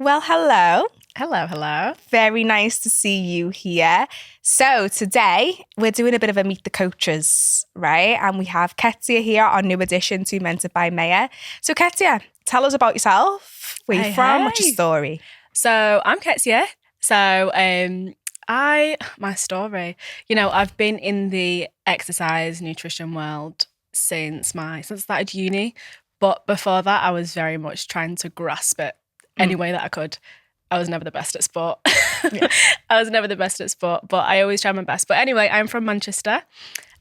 Well, hello. Hello, hello. Very nice to see you here. So today we're doing a bit of a Meet the Coaches, right? And we have Ketsia here, our new addition to Mentored by Maya. So Ketsia, tell us about yourself. Where you from? What's your story? So I'm Ketsia. My story, I've been in the exercise nutrition world since I started uni. But before that, I was very much trying to grasp it any way that I could. I was never the best at sport. Yeah. I was never the best at sport, but I always try my best. But anyway, I'm from Manchester,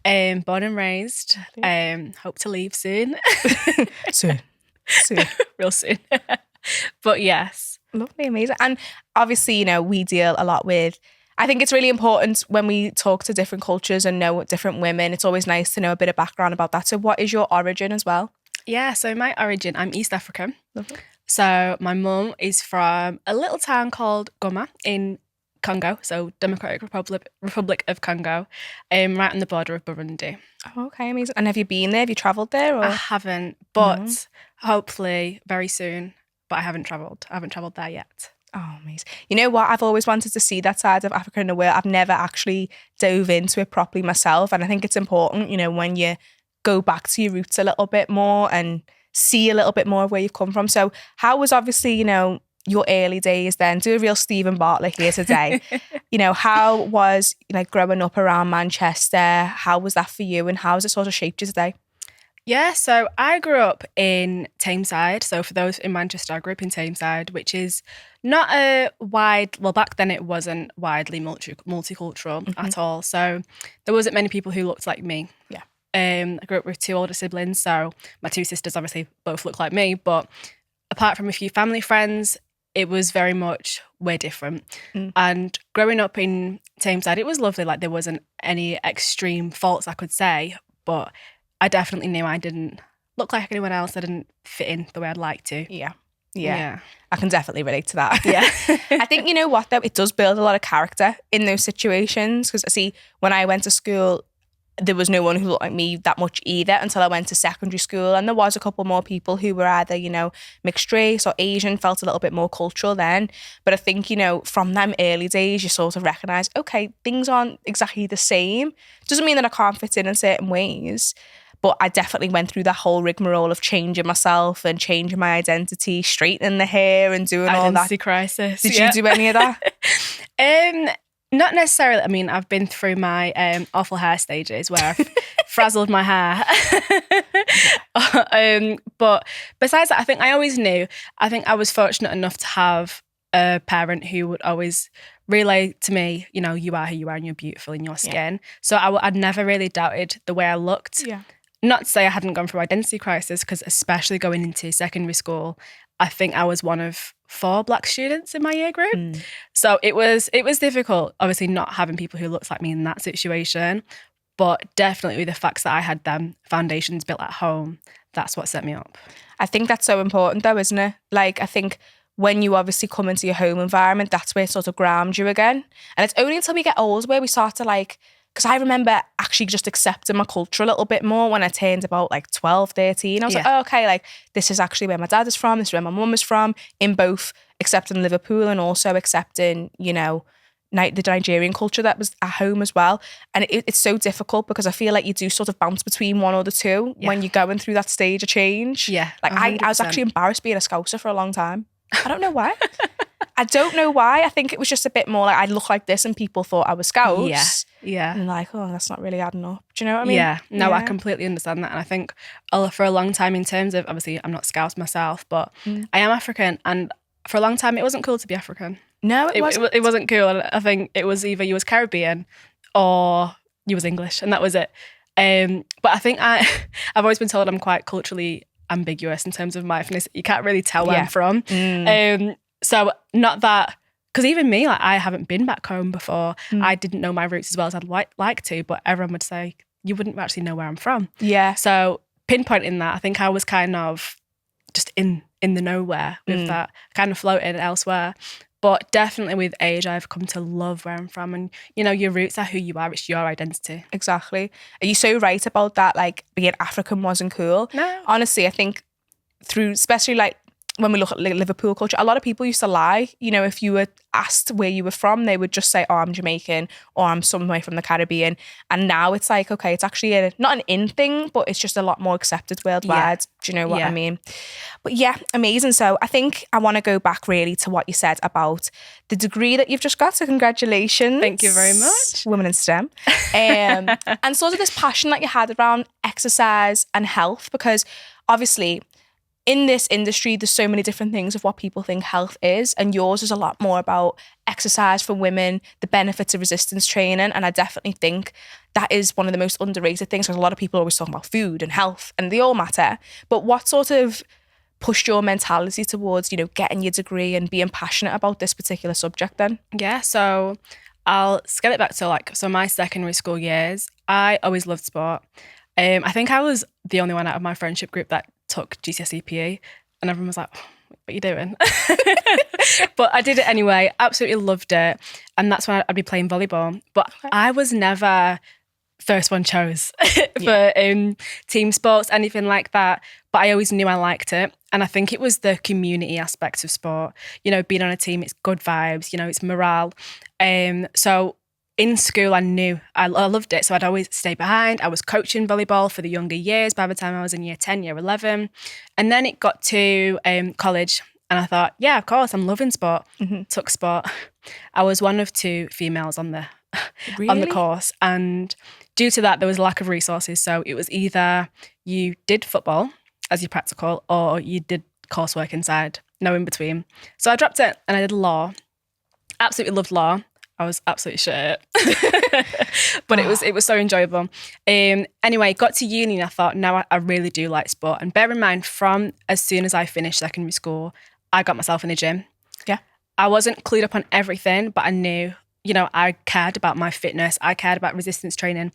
born and raised. Hope to leave soon. Soon. Real soon. But yes. Lovely, amazing. And obviously, we deal a lot with, I think it's really important when we talk to different cultures and know different women, it's always nice to know a bit of background about that. So what is your origin as well? Yeah, so my origin, I'm East African. Lovely. So my mum is from a little town called Goma in Congo, so Democratic Republic of Congo, right on the border of Burundi. Oh, okay, amazing. And have you been there? Have you travelled there? Or? I haven't, but hopefully very soon. But I haven't travelled. I haven't travelled there yet. Oh, amazing. You know what? I've always wanted to see that side of Africa in the world. I've never actually dove into it properly myself. And I think it's important, when you go back to your roots a little bit more and see a little bit more of where you've come from. So how was obviously, your early days then? Do a real Stephen Bartlett here today. How was growing up around Manchester? How was that for you? And how has it sort of shaped you today? Yeah, so I grew up in Tameside. So for those in Manchester, I grew up in Tameside, which is not back then it wasn't widely multicultural at all. So there wasn't many people who looked like me. Yeah. I grew up with two older siblings, so my two sisters obviously both look like me, but apart from a few family friends, it was very much we're different. And growing up in Tameside, it was lovely. Like there wasn't any extreme faults I could say, but I definitely knew I didn't look like anyone else. I didn't fit in the way I'd like to. Yeah. I can definitely relate to that. Yeah. I think, you know what, though, it does build a lot of character in those situations. Because I see when I went to school, there was no one who looked like me that much either until I went to secondary school. And there was a couple more people who were either, mixed race or Asian, felt a little bit more cultural then. But I think, from them early days, you sort of recognise, okay, things aren't exactly the same. Doesn't mean that I can't fit in certain ways. But I definitely went through that whole rigmarole of changing myself and changing my identity, straightening the hair and doing all that. Identity crisis. Did you do any of that? Not necessarily. I mean, I've been through my awful hair stages where I've frazzled my hair. But besides that, I think I always knew. I think I was fortunate enough to have a parent who would always relay to me, you are who you are and you're beautiful in your skin. Yeah. So I'd never really doubted the way I looked. Yeah. Not to say I hadn't gone through identity crisis, because especially going into secondary school, I think I was one of 4 Black students in my year group. So it was difficult, obviously not having people who looked like me in that situation, but definitely the facts that I had them foundations built at home, that's what set me up. I think that's so important though, isn't it? Like, I think when you obviously come into your home environment, that's where it sort of grounds you again. And it's only until we get older where we start to because I remember actually just accepting my culture a little bit more when I turned about 12, 13. I was like, oh, okay, this is actually where my dad is from, this is where my mum is from, in both accepting Liverpool and also accepting, the Nigerian culture that was at home as well. And it's so difficult because I feel like you do sort of bounce between one or the two when you're going through that stage of change. Yeah. I was actually embarrassed being a Scouser for a long time. I don't know why. I think it was just a bit more I look like this and people thought I was Scouts. Yeah. And that's not really adding up. Do you know what I mean? Yeah. No, I completely understand that. And I think for a long time in terms of, obviously I'm not Scouts myself, but I am African. And for a long time it wasn't cool to be African. No, it wasn't. It wasn't cool. And I think it was either you was Caribbean or you was English, and that was it. But I think I've always been told I'm quite culturally ambiguous in terms of my ethnicity. You can't really tell where I'm from. So not that, because even me, I haven't been back home before. I didn't know my roots as well as I'd like to, but everyone would say, you wouldn't actually know where I'm from. Yeah. So pinpointing that, I think I was kind of just in the nowhere with that, kind of floating elsewhere. But definitely with age, I've come to love where I'm from. And, your roots are who you are. It's your identity. Exactly. Are you so right about that? Being African wasn't cool. No. Honestly, I think through, especially when we look at Liverpool culture, a lot of people used to lie. You know, if you were asked where you were from, they would just say, oh, I'm Jamaican, or I'm somewhere from the Caribbean. And now it's like, okay, it's actually not an in thing, but it's just a lot more accepted worldwide. Do you know what I mean? But yeah, amazing. So I think I want to go back really to what you said about the degree that you've just got. So congratulations. Thank you very much. Women in STEM. And sort of this passion that you had around exercise and health, because obviously in this industry, there's so many different things of what people think health is, and yours is a lot more about exercise for women, the benefits of resistance training, and I definitely think that is one of the most underrated things, because a lot of people are always talking about food and health, and they all matter. But what sort of pushed your mentality towards, you know, getting your degree and being passionate about this particular subject then? Yeah, so I'll scale it back to my secondary school years. I always loved sport. I think I was the only one out of my friendship group that took GCSE PE, and everyone was like, what are you doing? But I did it anyway, absolutely loved it. And that's when I'd be playing volleyball. But I was never first one chose for team sports, anything like that. But I always knew I liked it. And I think it was the community aspect of sport. You know, being on a team, it's good vibes, you know, it's morale. So in school, I knew I loved it. So I'd always stay behind. I was coaching volleyball for the younger years by the time I was in year 10, year 11. And then it got to college. And I thought, yeah, of course, I'm loving sport. Took sport. I was one of 2 females on the on the course. And due to that, there was a lack of resources. So it was either you did football as your practical, or you did coursework inside, no in between. So I dropped it and I did law. Absolutely loved law. I was absolutely shit. But it was so enjoyable. Anyway, got to uni and I thought, no, I really do like sport. And bear in mind, from as soon as I finished secondary school, I got myself in a gym. Yeah. I wasn't clued up on everything, but I knew, you know, I cared about my fitness. I cared about resistance training.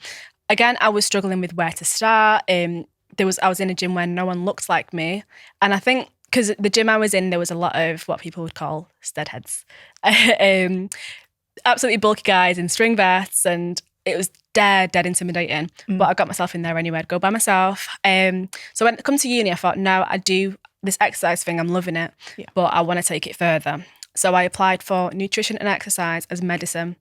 Again, I was struggling with where to start. I was in a gym where no one looked like me. And I think because the gym I was in, there was a lot of what people would call steadheads. Absolutely bulky guys in string vests, and it was dead intimidating. But I got myself in there anyway. I'd go by myself. So when it comes to uni, I thought, no, I do this exercise thing. I'm loving it, but I want to take it further. So I applied for nutrition and exercise as medicine.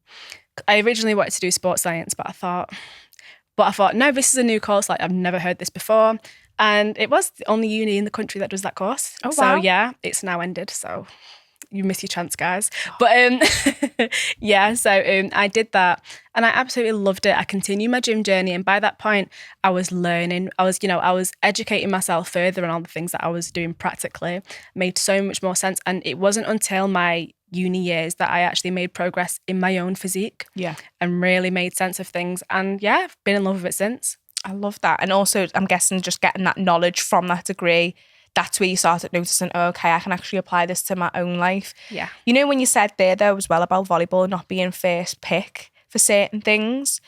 I originally wanted to do sports science, but I thought, no, this is a new course. Like, I've never heard this before. And it was the only uni in the country that does that course. Oh, wow. So yeah, it's now ended. So you miss your chance, guys. But yeah, so I did that and I absolutely loved it. I continued my gym journey, and by that point I was learning. I was educating myself further on all the things that I was doing practically. Made so much more sense. And it wasn't until my uni years that I actually made progress in my own physique. Yeah. And really made sense of things. And yeah, I've been in love with it since. I love that. And also, I'm guessing just getting that knowledge from that degree, that's where you started noticing, oh, okay, I can actually apply this to my own life. Yeah. You know, when you said there, though, as well about volleyball not being first pick for certain things,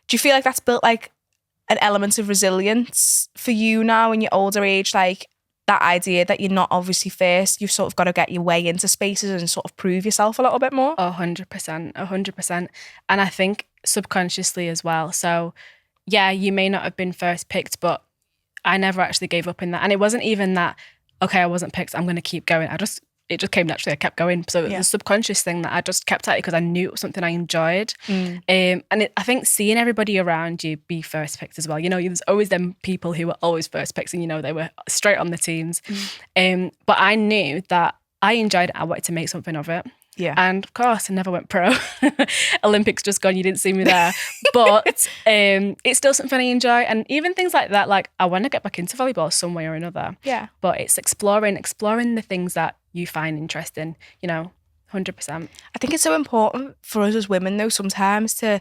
do you feel like that's built like an element of resilience for you now in your older age? Like that idea that you're not obviously first, you've sort of got to get your way into spaces and sort of prove yourself a little bit more? 100%. And I think subconsciously as well. So yeah, you may not have been first picked, but I never actually gave up in that. And it wasn't even that, okay, I wasn't picked, I'm going to keep going. It just came naturally. I kept going. So it was a subconscious thing that I just kept at it because I knew it was something I enjoyed. I think seeing everybody around you be first picked as well. You know, there's always them people who were always first picks and, you know, they were straight on the teams. But I knew that I enjoyed it. I wanted to make something of it. Yeah. And of course, I never went pro. Olympics just gone, you didn't see me there. But it's still something I enjoy. And even things like that, like I want to get back into volleyball some way or another. Yeah. But it's exploring the things that you find interesting, you know, 100%. I think it's so important for us as women though sometimes because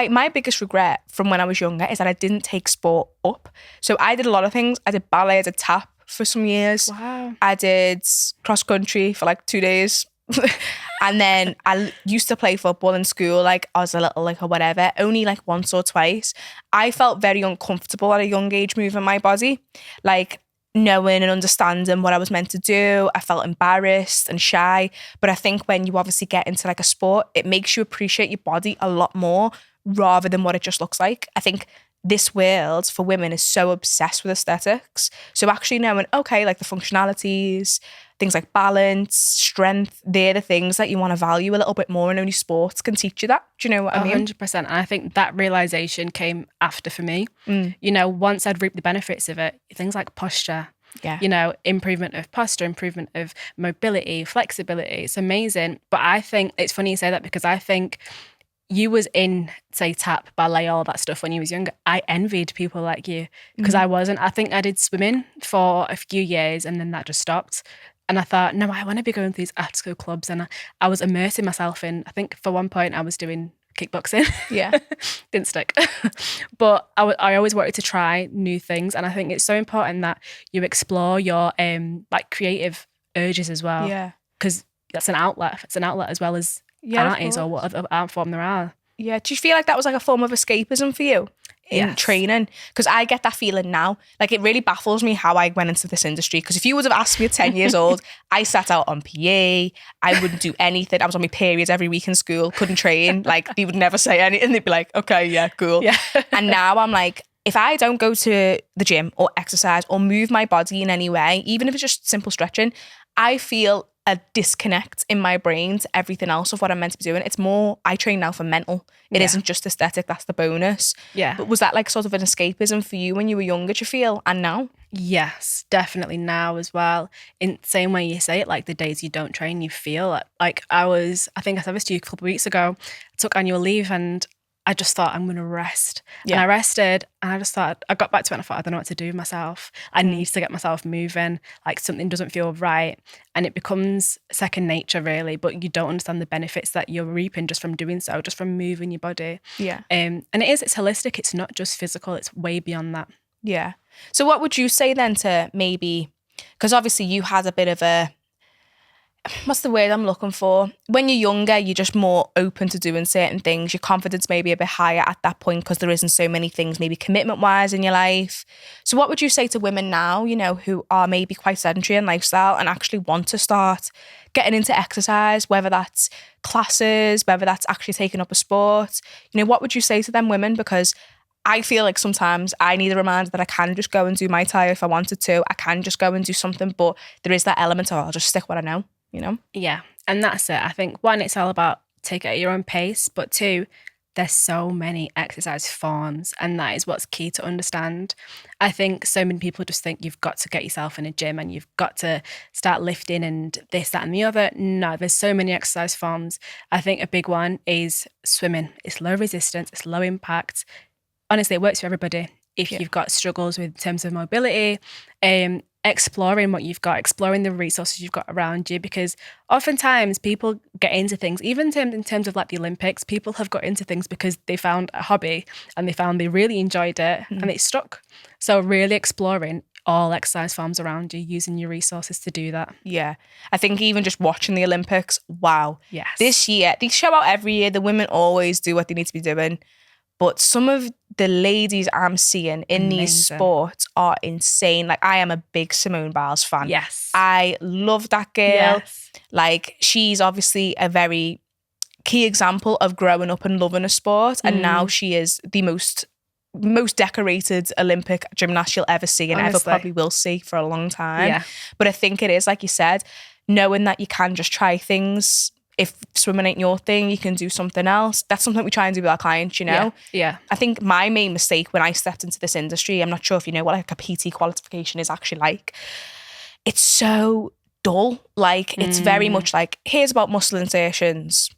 my biggest regret from when I was younger is that I didn't take sport up. So I did a lot of things. I did ballet, I did tap for some years. Wow. I did cross country for like 2 days. And then I used to play football in school, like I was a little like or whatever, only like once or twice. I felt very uncomfortable at a young age moving my body, like knowing and understanding what I was meant to do. I felt embarrassed and shy. But I think when you obviously get into like a sport, it makes you appreciate your body a lot more rather than what it just looks like. I think this world for women is so obsessed with aesthetics. So actually knowing, okay, like the functionalities, things like balance, strength, they're the things that you want to value a little bit more, and only sports can teach you that. Do you know what I mean? 100%. And I think that realization came after for me. You know, once I'd reaped the benefits of it, things like posture, Yeah. you know, improvement of posture, improvement of mobility, flexibility. It's amazing. But I think it's funny you say that, because I think you was in, say, tap, ballet, all that stuff when you was younger. I envied people like you, because I wasn't. I think I did swimming for a few years and then that just stopped. And I thought, no, I want to be going to these after-school clubs. And I was immersing myself in, I think for one point I was doing kickboxing. Yeah. Didn't stick. But I always wanted to try new things. And I think it's so important that you explore your like creative urges as well. Yeah. Because that's an outlet. It's an outlet as well as art is, or what other art form there are. Yeah. Do you feel like that was like a form of escapism for you in training? Because I get that feeling now. Like, it really baffles me how I went into this industry. Because if you would have asked me at 10 years old, I sat out on PE. I wouldn't do anything. I was on my periods every week in school, couldn't train. Like, they would never say anything. They'd be like, okay, yeah, cool. Yeah. And now I'm like, if I don't go to the gym or exercise or move my body in any way, even if it's just simple stretching, I feel a disconnect in my brain to everything else of what I'm meant to be doing. It's more, I train now for mental. It isn't just aesthetic, that's the bonus. Yeah. But was that like sort of an escapism for you when you were younger, do you feel, and now? Yes, definitely now as well. In the same way you say it, like the days you don't train, you feel it. Like I think I said this to you a couple of weeks ago, I took annual leave and I just thought, I'm going to rest. Yeah. And I rested and I just thought, I got back to it and I thought, I don't know what to do with myself. I need to get myself moving. Like, something doesn't feel right. And it becomes second nature, really, but you don't understand the benefits that you're reaping just from doing so, just from moving your body. Yeah. And it's holistic. It's not just physical. It's way beyond that. Yeah. So what would you say then to maybe, because obviously you had a bit of a, what's the word I'm looking for? When you're younger, you're just more open to doing certain things. Your confidence may be a bit higher at that point because there isn't so many things, maybe commitment-wise in your life. So what would you say to women now, you know, who are maybe quite sedentary in lifestyle and actually want to start getting into exercise, whether that's classes, whether that's actually taking up a sport? You know, what would you say to them women? Because I feel like sometimes I need a reminder that I can just go and do my Thai if I wanted to. I can just go and do something, but there is that element of, I'll just stick what I know. You know? Yeah. And that's it. I think, one, it's all about take it at your own pace, but two, there's so many exercise forms, and that is what's key to understand. I think so many people just think you've got to get yourself in a gym and you've got to start lifting and this, that, and the other. No, there's so many exercise forms. I think a big one is swimming. It's low resistance, it's low impact. Honestly, it works for everybody. If you've got struggles with in terms of mobility, exploring what you've got, exploring the resources you've got around you, because oftentimes people get into things, even in terms of like the Olympics, people have got into things because they found a hobby and they found they really enjoyed it and it stuck. So really exploring all exercise forms around you, using your resources to do that. Yeah. I think even just watching the Olympics, wow. Yes. This year, they show out every year. The women always do what they need to be doing. But some of the ladies I'm seeing in these sports are insane. Like, I am a big Simone Biles fan. Yes. I love that girl. Yes. Like, she's obviously a very key example of growing up and loving a sport. And now she is the most decorated Olympic gymnast you'll ever see and Honestly. ever probably will see for a long time. Yeah. But I think it is, like you said, knowing that you can just try things. If swimming ain't your thing, you can do something else. That's something we try and do with our clients, you know? Yeah. I think my main mistake when I stepped into this industry, I'm not sure if you know what like a PT qualification is actually like. It's so dull. Like, it's very much like, here's about muscle insertions.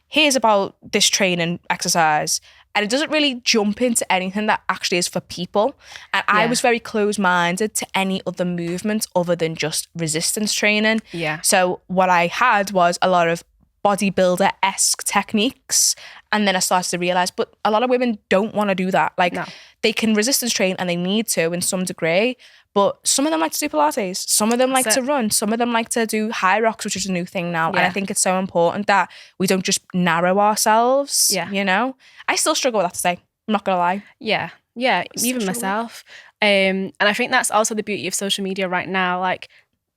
Here's about this training exercise. And it doesn't really jump into anything that actually is for people. And I was very close-minded to any other movement other than just resistance training. Yeah. So what I had was a lot of bodybuilder-esque techniques. And then I started to realise, but a lot of women don't want to do that. Like, they can resistance train and they need to in some degree. But some of them like to do Pilates. Some of them like to run. Some of them like to do high rocks, which is a new thing now. Yeah. And I think it's so important that we don't just narrow ourselves, you know? I still struggle with that today. I'm not going to lie. Yeah. Yeah. Even myself. And I think that's also the beauty of social media right now. Like,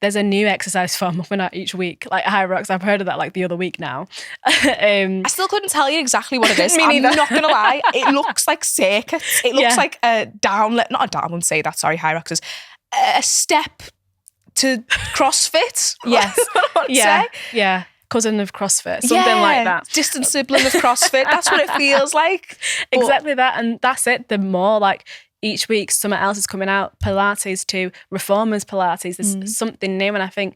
there's a new exercise form up and out each week, like high rocks. I've heard of that like the other week now. I still couldn't tell you exactly what it is. Me neither. I'm not going to lie. It looks like circuits. It looks like a downlet, not a down, I wouldn't say that, sorry, high rocks is a step to CrossFit. Yes. I'd Yeah. say. Yeah. Cousin of CrossFit, something like that. Distant sibling of CrossFit. That's what it feels like. But Exactly that. And that's it. The more like each week something else is coming out, Pilates to reformers Pilates, there's something new. And I think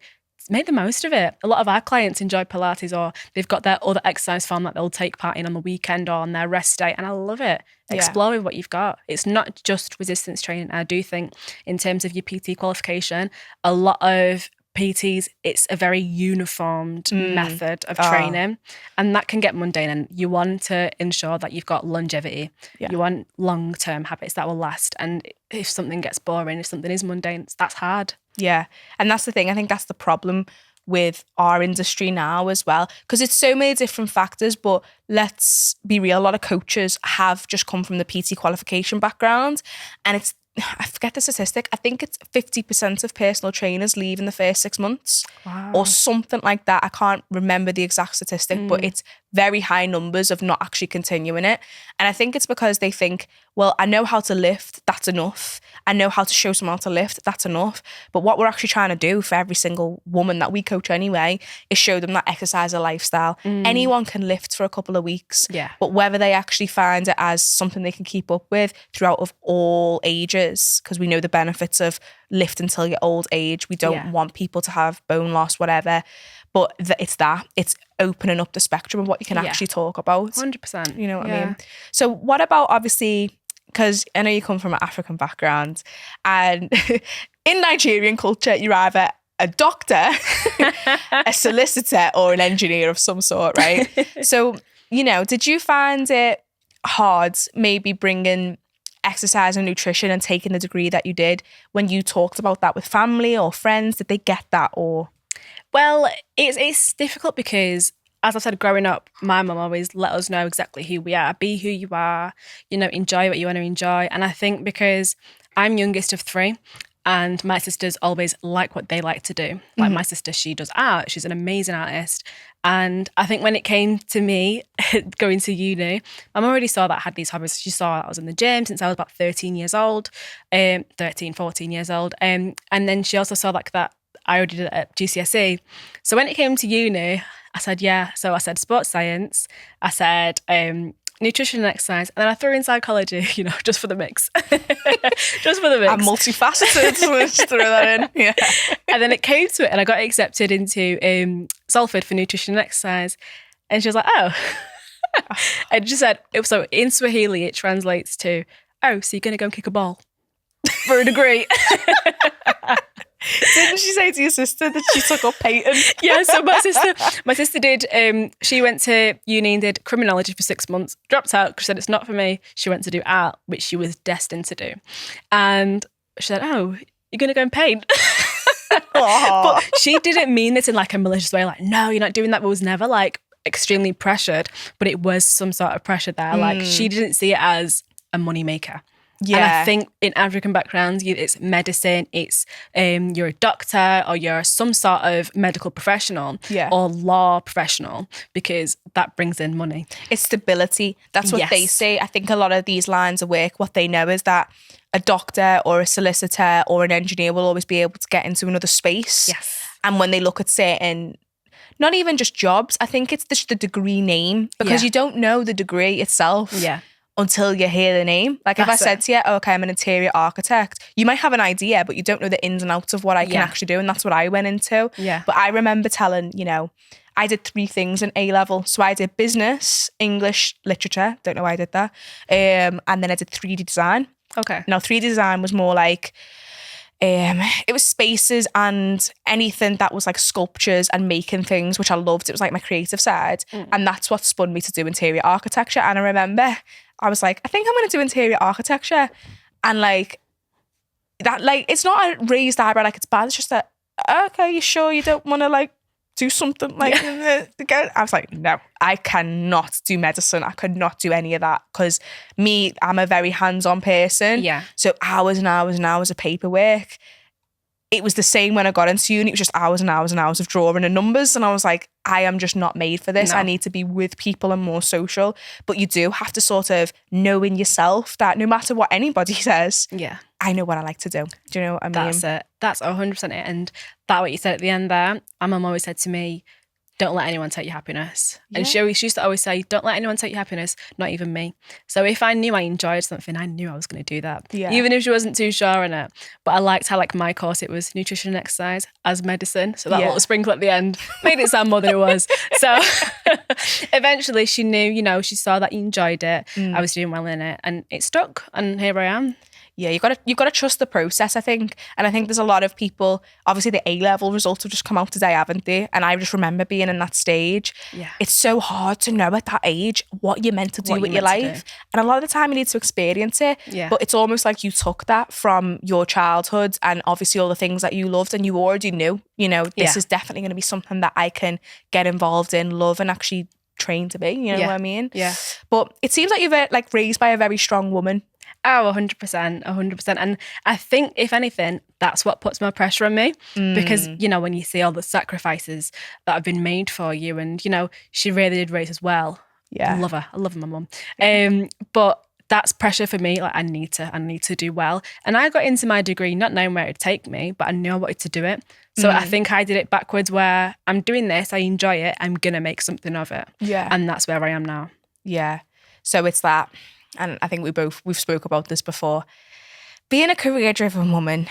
make the most of it. A lot of our clients enjoy Pilates, or they've got their other exercise form that they'll take part in on the weekend or on their rest day. And I love it. Yeah. Explore with what you've got. It's not just resistance training. I do think in terms of your PT qualification, a lot of PTs, it's a very uniformed method of training, and that can get mundane, and you want to ensure that you've got longevity. You want long-term habits that will last, and if something gets boring, if something is mundane, that's hard. Yeah. And that's the thing. I think that's the problem with our industry now as well, because it's so many different factors. But let's be real, a lot of coaches have just come from the PT qualification background, and it's, I forget the statistic, I think it's 50% of personal trainers leave in the first 6 months. Wow. Or something like that. I can't remember the exact statistic, but it's very high numbers of not actually continuing it. And I think it's because they think, well, I know how to lift, that's enough. I know how to show someone how to lift, that's enough. But what we're actually trying to do for every single woman that we coach anyway is show them that exercise is a lifestyle. Anyone can lift for a couple of weeks, but whether they actually find it as something they can keep up with throughout of all ages, because we know the benefits of lift until your old age. We don't want people to have bone loss, whatever. But it's opening up the spectrum of what you can actually talk about. 100%. You know what I mean? So what about, obviously, because I know you come from an African background, and in Nigerian culture, you're either a doctor, a solicitor, or an engineer of some sort, right? So, you know, did you find it hard maybe bringing exercise and nutrition and taking the degree that you did when you talked about that with family or friends? Did they get that? Or well, it's difficult because, as I said, growing up, my mum always let us know exactly who we are, be who you are, you know, enjoy what you want to enjoy. And I think because I'm youngest of 3 and my sisters always like what they like to do. Like my sister, she does art. She's an amazing artist. And I think when it came to me going to uni, my mum already saw that I had these hobbies. She saw that I was in the gym since I was about 13 years old, 14 years old. And then she also saw like that I already did it at GCSE. So when it came to uni, I said, yeah. So I said sports science, I said nutrition and exercise, and then I threw in psychology, you know, just for the mix. Just for the mix. I'm multifaceted, so let's just throw that in. Yeah. And then it came to it, and I got accepted into Salford for nutrition and exercise. And she was like, oh. And she said, so in Swahili, it translates to, oh, so you're going to go and kick a ball for a degree. Didn't she say to your sister that she took up painting? Yeah, so my sister did, she went to uni and did criminology for 6 months, dropped out because she said it's not for me. She went to do art, which she was destined to do. And she said, oh, you're going to go and paint? But she didn't mean this in like a malicious way, like, no, you're not doing that. But was never like extremely pressured, but it was some sort of pressure there. Like she didn't see it as a money maker. Yeah. And I think in African backgrounds, it's medicine, it's you're a doctor or you're some sort of medical professional or law professional, because that brings in money. It's stability. That's what they say. I think a lot of these lines of work, what they know is that a doctor or a solicitor or an engineer will always be able to get into another space. Yes. And when they look at certain, not even just jobs, I think it's the degree name, because you don't know the degree itself. Yeah. Until you hear the name. Like if I said to you, okay, I'm an interior architect, you might have an idea, but you don't know the ins and outs of what I can actually do. And that's what I went into. Yeah. But I remember telling, you know, I did 3 things in A level. So I did business, English, literature. Don't know why I did that. And then I did 3D design. Okay. Now 3D design was more like, it was spaces and anything that was like sculptures and making things, which I loved. It was like my creative side. And that's what spun me to do interior architecture. And I remember I was like, I think I'm going to do interior architecture. And like that, like, it's not a raised eyebrow, like it's bad. It's just that, okay, you sure you don't want to like do something like I was like, no, I cannot do medicine. I could not do any of that, because I'm a very hands-on person. Yeah. So hours and hours and hours of paperwork. It was the same when I got into uni. It was just hours and hours and hours of drawing and numbers. And I was like, I am just not made for this. No. I need to be with people and more social. But you do have to sort of know in yourself that no matter what anybody says, I know what I like to do. Do you know what I mean? That's it. That's 100% it. And that what you said at the end there, my mum always said to me, don't let anyone take your happiness. And she used to always say, don't let anyone take your happiness, not even me. So if I knew I enjoyed something, I knew I was going to do that. Yeah. Even if she wasn't too sure on it. But I liked how like my course, it was nutrition and exercise as medicine. So that little sprinkle at the end made it sound more than it was. So eventually she knew, you know, she saw that you enjoyed it. I was doing well in it and it stuck. And here I am. Yeah, you've got to trust the process, I think. And I think there's a lot of people, obviously the A-level results have just come out today, haven't they? And I just remember being in that stage. Yeah. It's so hard to know at that age what you're meant to do with your life. And a lot of the time you need to experience it. Yeah. But it's almost like you took that from your childhood and obviously all the things that you loved and you already knew, you know, this is definitely going to be something that I can get involved in, love and actually train to be, you know what I mean? Yeah. But it seems like you're like raised by a very strong woman. Oh, 100%, 100%. And I think, if anything, that's what puts more pressure on me because, you know, when you see all the sacrifices that have been made for you and, you know, she really did raise us well. Yeah. I love her. I love my mum. But that's pressure for me. Like, I need to do well. And I got into my degree not knowing where it'd take me, but I knew I wanted to do it. So I think I did it backwards where I'm doing this, I enjoy it, I'm going to make something of it. Yeah. And that's where I am now. Yeah. So it's that. And I think we've spoke about this before. Being a career-driven woman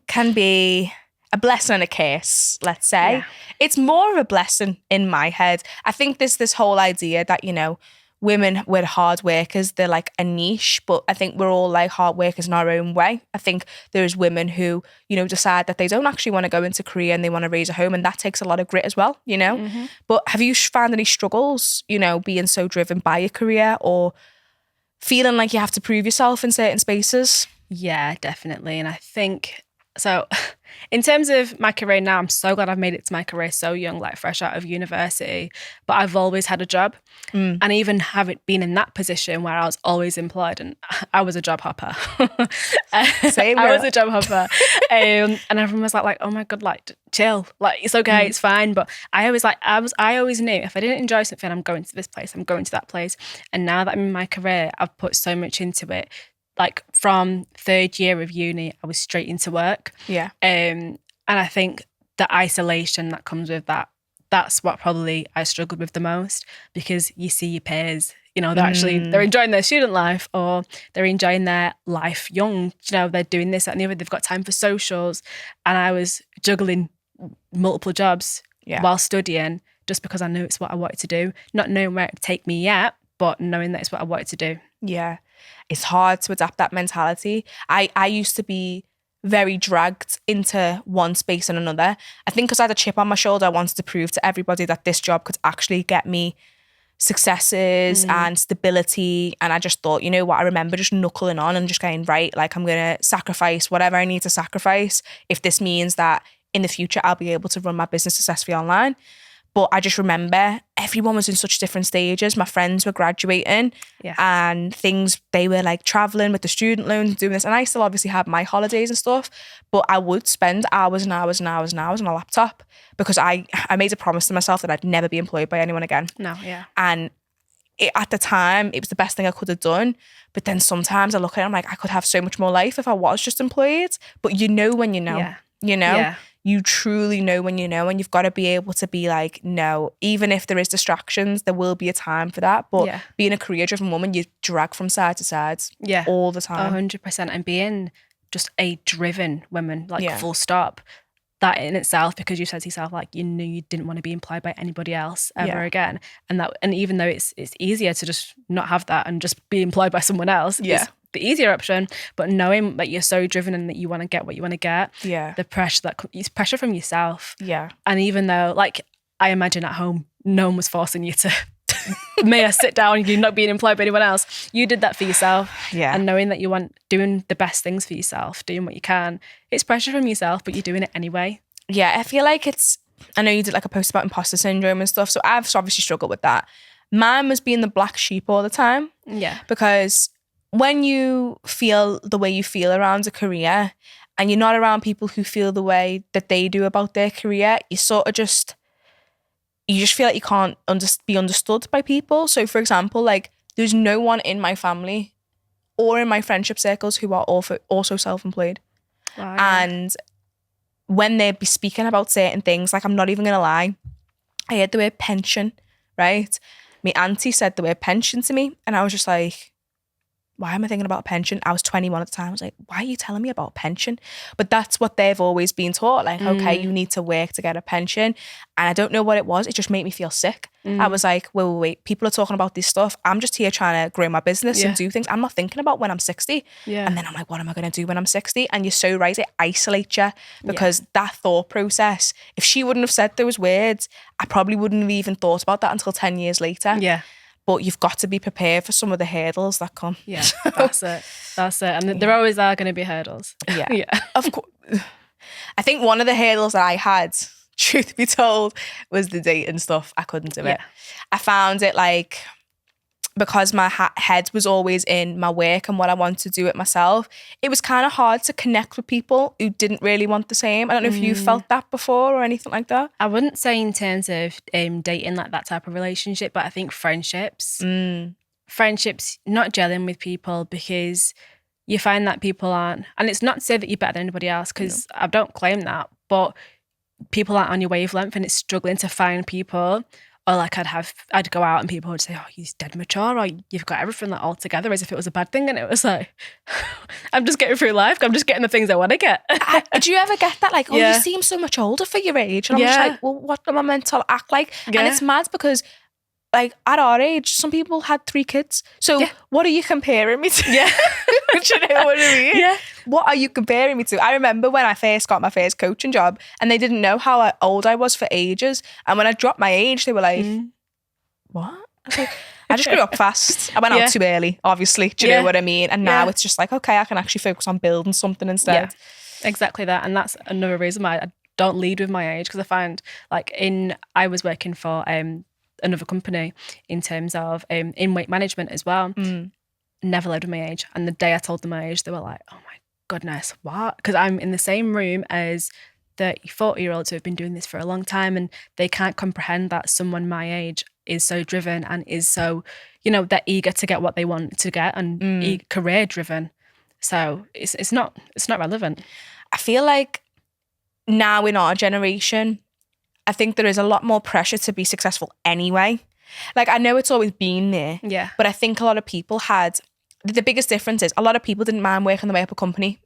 can be a blessing and a curse, let's say. Yeah. It's more of a blessing in my head. I think there's this whole idea that, you know, women with hard workers, they're like a niche, but I think we're all like hard workers in our own way. I think there's women who, you know, decide that they don't actually want to go into career and they want to raise a home, and that takes a lot of grit as well, you know. But have you found any struggles, you know, being so driven by your career or feeling like you have to prove yourself in certain spaces? Yeah, definitely. And I think, so in terms of my career now, I'm so glad I've made it to my career so young, like fresh out of university, but I've always had a job. And even having been in that position where I was always employed, and I was a job hopper. Same. I was a job hopper. And everyone was like, oh my God, like chill, like it's okay, it's fine. But I always knew if I didn't enjoy something, I'm going to this place, I'm going to that place. And now that I'm in my career, I've put so much into it. Like from third year of uni, I was straight into work. Yeah. And I think the isolation that comes with that, that's what probably I struggled with the most, because you see your peers, you know, they're enjoying their student life or they're enjoying their life young, you know, they're doing this, that and the other, they've got time for socials. And I was juggling multiple jobs while studying just because I knew it's what I wanted to do, not knowing where it would take me yet, but knowing that it's what I wanted to do. Yeah. It's hard to adapt that mentality. I used to be very dragged into one space and another. I think because I had a chip on my shoulder, I wanted to prove to everybody that this job could actually get me successes and stability. And I just thought, you know what, I remember just knuckling on and just going, right, like I'm going to sacrifice whatever I need to sacrifice if this means that in the future I'll be able to run my business successfully online. But I just remember everyone was in such different stages. My friends were graduating and things, they were like traveling with the student loans, doing this. And I still obviously had my holidays and stuff, but I would spend hours and hours and hours and hours on a laptop because I made a promise to myself that I'd never be employed by anyone again. No, yeah. And at the time, it was the best thing I could have done. But then sometimes I look at it, I'm like, I could have so much more life if I was just employed. But you know when you know, you know? Yeah. You truly know when you know, and you've got to be able to be like, no, even if there is distractions, there will be a time for that. But being a career-driven woman, you drag from side to side all the time. 100%. And being just a driven woman, like full stop, that in itself, because you said to yourself, like, you knew you didn't want to be employed by anybody else ever again. And even though it's easier to just not have that and just be employed by someone else, it's the easier option, but knowing that you're so driven and that you want to get what you want to get, the pressure it's pressure from yourself. And even though, like, I imagine at home no one was forcing you to may I sit down, you're not being employed by anyone else, you did that for yourself. And knowing that you want doing the best things for yourself, doing what you can, it's pressure from yourself, but you're doing it anyway. I feel like I know you did like a post about imposter syndrome and stuff, so I've obviously struggled with that. Mine was being the black sheep all the time, because when you feel the way you feel around a career and you're not around people who feel the way that they do about their career, you sort of just feel like you can't be understood by people. So for example, like there's no one in my family or in my friendship circles who are also self-employed. Wow. And when they'd be speaking about certain things, like I'm not even going to lie, I heard the word pension, right? My auntie said the word pension to me and I was just like, why am I thinking about a pension? I was 21 at the time. I was like, why are you telling me about pension? But that's what they've always been taught. Like, okay, you need to work to get a pension. And I don't know what it was. It just made me feel sick. I was like, wait, people are talking about this stuff. I'm just here trying to grow my business and do things. I'm not thinking about when I'm 60. Yeah. And then I'm like, what am I going to do when I'm 60? And you're so right. It isolates you because that thought process, if she wouldn't have said those words, I probably wouldn't have even thought about that until 10 years later. Yeah. But you've got to be prepared for some of the hurdles that come. Yeah, that's it. And there always are going to be hurdles. Yeah. Yeah. Of course. I think one of the hurdles that I had, truth be told, was the dating stuff. I couldn't do it. I found it like, because my head was always in my work and what I want to do it myself, it was kind of hard to connect with people who didn't really want the same. I don't know if you felt that before or anything like that. I wouldn't say in terms of dating, like that type of relationship, but I think friendships, not gelling with people because you find that people aren't, and it's not to say that you're better than anybody else because I don't claim that, but people aren't on your wavelength and it's struggling to find people. Or like I'd go out and people would say, oh, he's dead mature, or you've got everything like all together, as if it was a bad thing. And it was like, I'm just getting through life. I'm just getting the things I want to get. Do you ever get that? Like, oh, you seem so much older for your age. And I'm just like, well, what am I meant to act like? Yeah. And it's mad because like at our age, some people had 3 kids. So what are you comparing me to? Yeah. Do you know what I mean? Yeah. What are you comparing me to? I remember when I first got my first coaching job and they didn't know how old I was for ages. And when I dropped my age, they were like, what? I was like, I just grew up fast. I went out too early, obviously. Do you know what I mean? And now it's just like, okay, I can actually focus on building something instead. Yeah, exactly that. And that's another reason why I don't lead with my age, because I find like I was working for another company in terms of in weight management as well. Never led with my age. And the day I told them my age, they were like, oh my goodness, what? Because I'm in the same room as 30, 40-year-olds who have been doing this for a long time and they can't comprehend that someone my age is so driven and is so, they're eager to get what they want to get and career driven. So it's not relevant. I feel like now in our generation, I think there is a lot more pressure to be successful anyway. Like, I know it's always been there. Yeah. But I think a lot of people had, the biggest difference is a lot of people didn't mind working their way up a company,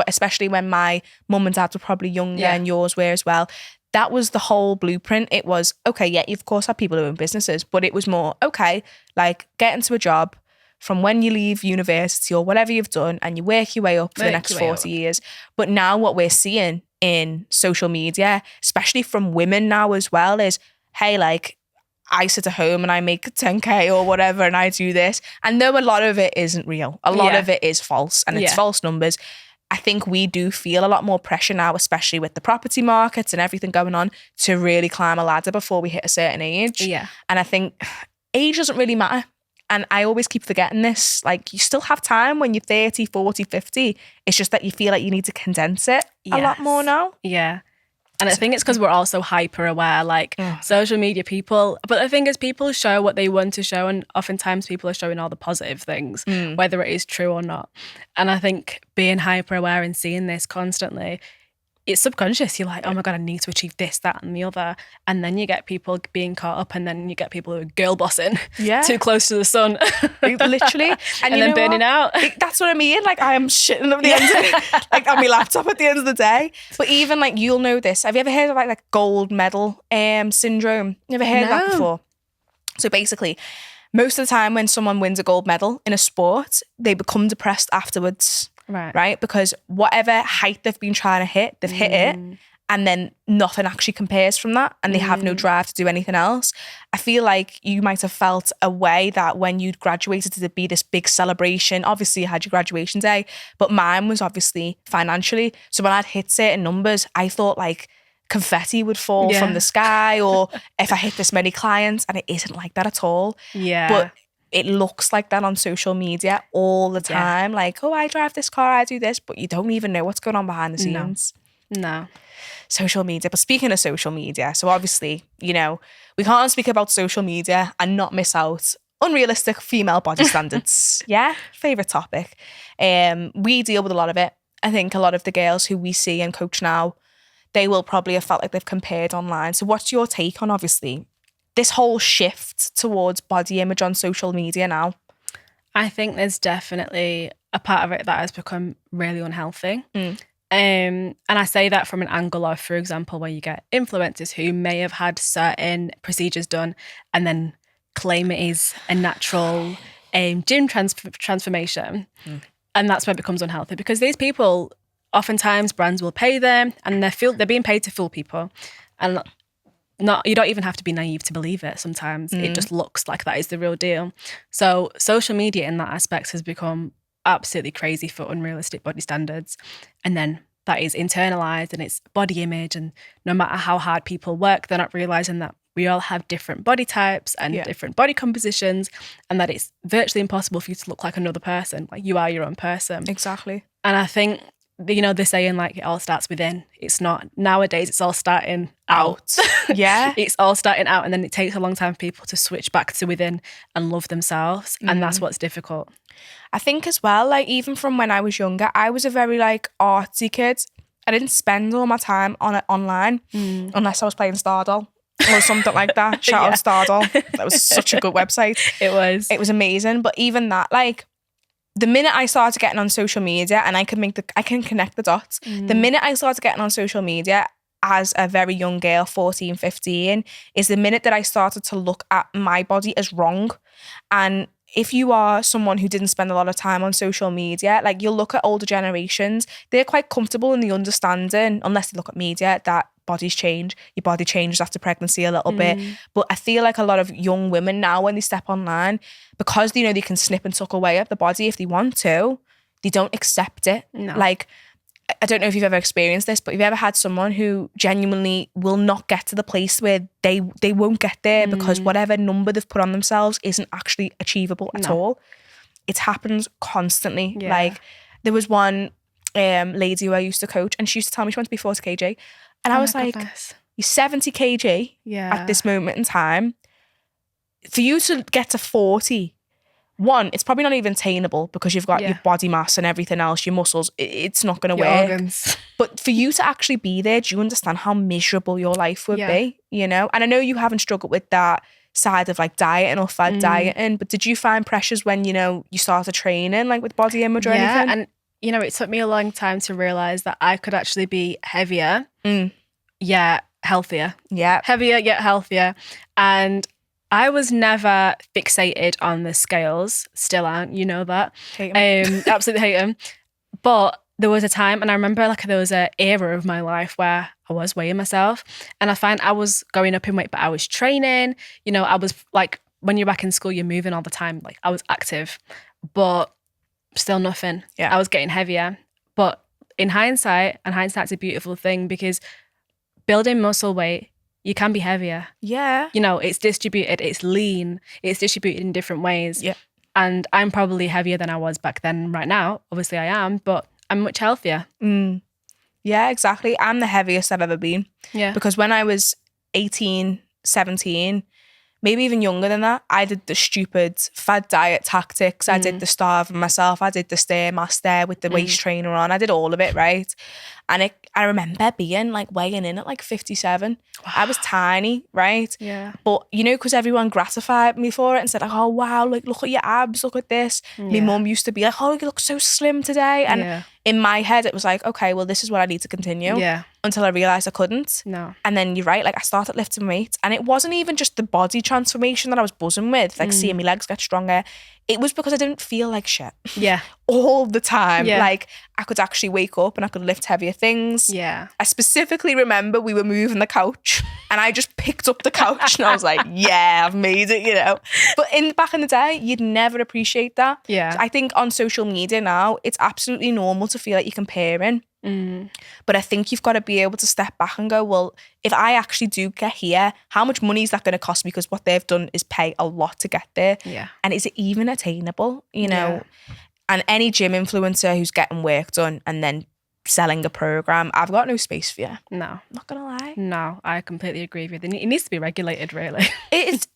especially when my mum and dad were probably younger and yours were as well. That was the whole blueprint. It was, okay, you of course have people who own businesses, but it was more, okay, like get into a job from when you leave university or whatever you've done and you work your way up for the next 40 years. But now what we're seeing in social media, especially from women now as well, is, hey, like, I sit at home and I make 10K or whatever and I do this. And though a lot of it isn't real, a lot of it is false and it's false numbers. I think we do feel a lot more pressure now, especially with the property markets and everything going on, to really climb a ladder before we hit a certain age. Yeah. And I think age doesn't really matter. And I always keep forgetting this. Like, you still have time when you're 30, 40, 50. It's just that you feel like you need to condense it a lot more now. Yeah. And I think it's because we're all so hyper aware, like social media people. But the thing is, people show what they want to show, and oftentimes people are showing all the positive things, whether it is true or not. And I think being hyper aware and seeing this constantly, it's subconscious. You're like, oh my God, I need to achieve this, that, and the other. And then you get people being caught up, and then you get people who are girl bossing too close to the sun. Literally. And then burning out. That's what I mean. Like, I am shitting at the end of like on my laptop at the end of the day. But even like, you'll know this. Have you ever heard of like gold medal syndrome? You ever heard of that before? So basically, most of the time when someone wins a gold medal in a sport, they become depressed afterwards. Right? Because whatever height they've been trying to hit, they've hit it, and then nothing actually compares from that, and they have no drive to do anything else. I feel like you might have felt a way that when you'd graduated to be this big celebration, obviously you had your graduation day, but mine was obviously financially. So when I'd hit certain numbers, I thought like confetti would fall from the sky, or if I hit this many clients, and it isn't like that at all. Yeah. But it looks like that on social media all the time. Like, oh, I drive this car, I do this, but you don't even know what's going on behind the scenes. No. Social media. But speaking of social media, so obviously, we can't speak about social media and not miss out unrealistic female body standards. Yeah, favorite topic. We deal with a lot of it. I think a lot of the girls who we see and coach now, they will probably have felt like they've compared online. So what's your take on, obviously, this whole shift towards body image on social media now? I think there's definitely a part of it that has become really unhealthy. And I say that from an angle of, for example, where you get influencers who may have had certain procedures done and then claim it is a natural gym transformation. And that's where it becomes unhealthy, because these people, oftentimes brands will pay them and they're being paid to fool people. And you don't even have to be naive to believe it. Sometimes it just looks like that is the real deal. So social media in that aspect has become absolutely crazy for unrealistic body standards. And then that is internalized, and it's body image. And no matter how hard people work, they're not realizing that we all have different body types and different body compositions, and that it's virtually impossible for you to look like another person. Like, you are your own person. Exactly. And I think, they're saying like it all starts within. It's not. Nowadays, it's all starting out. Yeah. It's all starting out, and then it takes a long time for people to switch back to within and love themselves. And that's what's difficult. I think as well, like, even from when I was younger, I was a very like artsy kid. I didn't spend all my time on it online unless I was playing Stardoll or something like that. Shout out Stardoll. That was such a good website. It was amazing. But even that, like, the minute I started getting on social media, and I can connect the dots. The minute I started getting on social media as a very young girl, 14, 15, is the minute that I started to look at my body as wrong. And if you are someone who didn't spend a lot of time on social media, like, you'll look at older generations, they're quite comfortable in the understanding, unless they look at media, that bodies change. Your body changes after pregnancy a little bit. But I feel like a lot of young women now, when they step online, because they know they can snip and tuck away at the body if they want to, they don't accept it. No. Like, I don't know if you've ever experienced this, but have you ever had someone who genuinely will not get to the place where they won't get there because whatever number they've put on themselves isn't actually achievable at all? It happens constantly. Yeah. Like, there was one lady who I used to coach, and she used to tell me she wanted to be 40 kg. And I was like, goodness. You're 70 kg at this moment in time. For you to get to 40, one, it's probably not even attainable because you've got your body mass and everything else, your muscles, it's not going to work. Organs. But for you to actually be there, do you understand how miserable your life would be, you know? And I know you haven't struggled with that side of like dieting or fad dieting, but did you find pressures when, you started training, like with body image or anything? And, it took me a long time to realise that I could actually be heavier, yet healthier. Yeah. Heavier, yet healthier. And I was never fixated on the scales. Still aren't, you know that. Hate 'em. Absolutely hate them. But there was a time, and I remember like there was an era of my life where I was weighing myself, and I find I was going up in weight, but I was training. I was like, when you're back in school, you're moving all the time. Like, I was active, but still nothing. Yeah. I was getting heavier. But in hindsight, and hindsight's a beautiful thing, because building muscle weight, you can be heavier. Yeah. It's distributed, it's lean, it's distributed in different ways. Yeah. And I'm probably heavier than I was back then. Right now, obviously I am, but I'm much healthier. Yeah, exactly. I'm the heaviest I've ever been. Yeah. Because when I was 18, 17, maybe even younger than that, I did the stupid fad diet tactics. I did the starving myself. I did the Stairmaster with the waist trainer on. I did all of it, right? And I remember being like weighing in at like 57. Wow. I was tiny, right? Yeah. But, because everyone gratified me for it and said, like, oh, wow, like, look at your abs, look at this. My mum used to be like, oh, you look so slim today. And in my head, it was like, okay, well, this is what I need to continue. Yeah. Until I realised I couldn't. No. And then you're right, like, I started lifting weights, and it wasn't even just the body transformation that I was buzzing with, like seeing my legs get stronger. It was because I didn't feel like shit. Yeah. All the time. Yeah. Like, I could actually wake up and I could lift heavier things. Yeah. I specifically remember we were moving the couch, and I just picked up the couch and I was like, yeah, I've made it, But back in the day, you'd never appreciate that. Yeah. I think on social media now, it's absolutely normal to feel like you're comparing. But I think you've got to be able to step back and go, well, if I actually do get here, how much money is that going to cost me? Because what they've done is pay a lot to get there. Yeah. And is it even attainable? And any gym influencer who's getting work done and then selling a program, I've got no space for you. No. Not going to lie. No, I completely agree with you. It needs to be regulated, really. It is.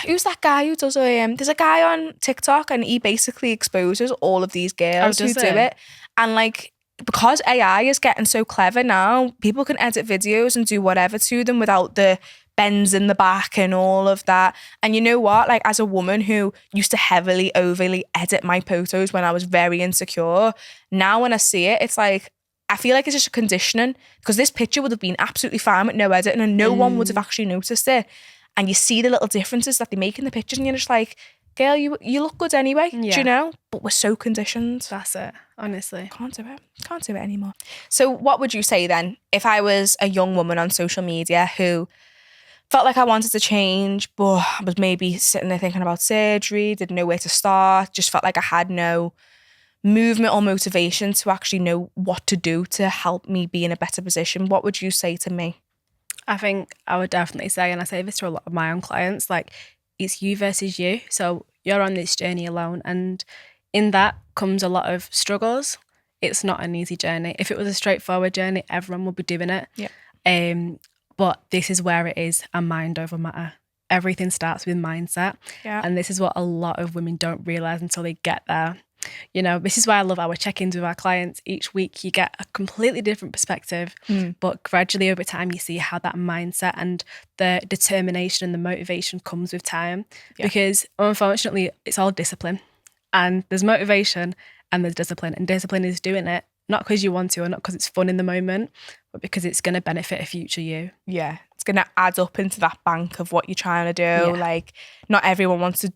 who's that guy who does there's a guy on TikTok and he basically exposes all of these girls who do it. And like, because AI is getting so clever now, people can edit videos and do whatever to them without the bends in the back and all of that. And you know what? Like, as a woman who used to heavily, overly edit my photos when I was very insecure, now when I see it, it's like, I feel like it's just a conditioning, because this picture would have been absolutely fine with no editing and no one would have actually noticed it. And you see the little differences that they make in the pictures and you're just like, girl, you look good anyway, do you know? But we're so conditioned. That's it, honestly. Can't do it anymore. So what would you say then, if I was a young woman on social media who felt like I wanted to change, but I was maybe sitting there thinking about surgery, didn't know where to start, just felt like I had no movement or motivation to actually know what to do to help me be in a better position? What would you say to me? I think I would definitely say, and I say this to a lot of my own clients, like, it's you versus you. So you're on this journey alone, and in that comes a lot of struggles. It's not an easy journey. If it was a straightforward journey, everyone would be doing it. Yeah. But this is where it is a mind over matter. Everything starts with mindset. Yeah. And this is what a lot of women don't realise until they get there. You know, this is why I love our check-ins with our clients. Each week you get a completely different perspective, but gradually over time you see how that mindset and the determination and the motivation comes with time. Yeah. Because unfortunately it's all discipline, and there's motivation and there's discipline, and discipline is doing it not because you want to or not because it's fun in the moment, but because it's going to benefit a future you. Yeah, it's going to add up into that bank of what you're trying to do. Yeah. Like, not everyone wants to.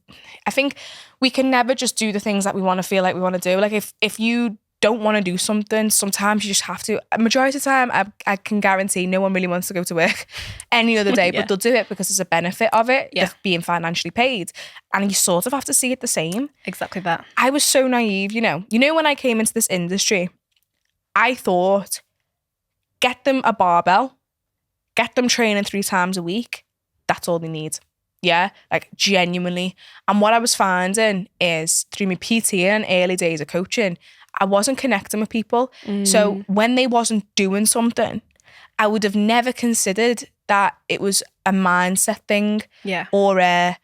I think we can never just do the things that we want to feel like we want to do. Like, if you don't want to do something, sometimes you just have to. A majority of the time, I can guarantee no one really wants to go to work any other day, but they'll do it because there's a benefit of it, of being financially paid. And you sort of have to see it the same. Exactly that. I was so naive, you know. When I came into this industry, I thought, get them a barbell, get them training 3 times a week. That's all they need. Yeah, like, genuinely. And what I was finding is, through my PT and early days of coaching, I wasn't connecting with people. So when they wasn't doing something, I would have never considered that it was a mindset thing, or a,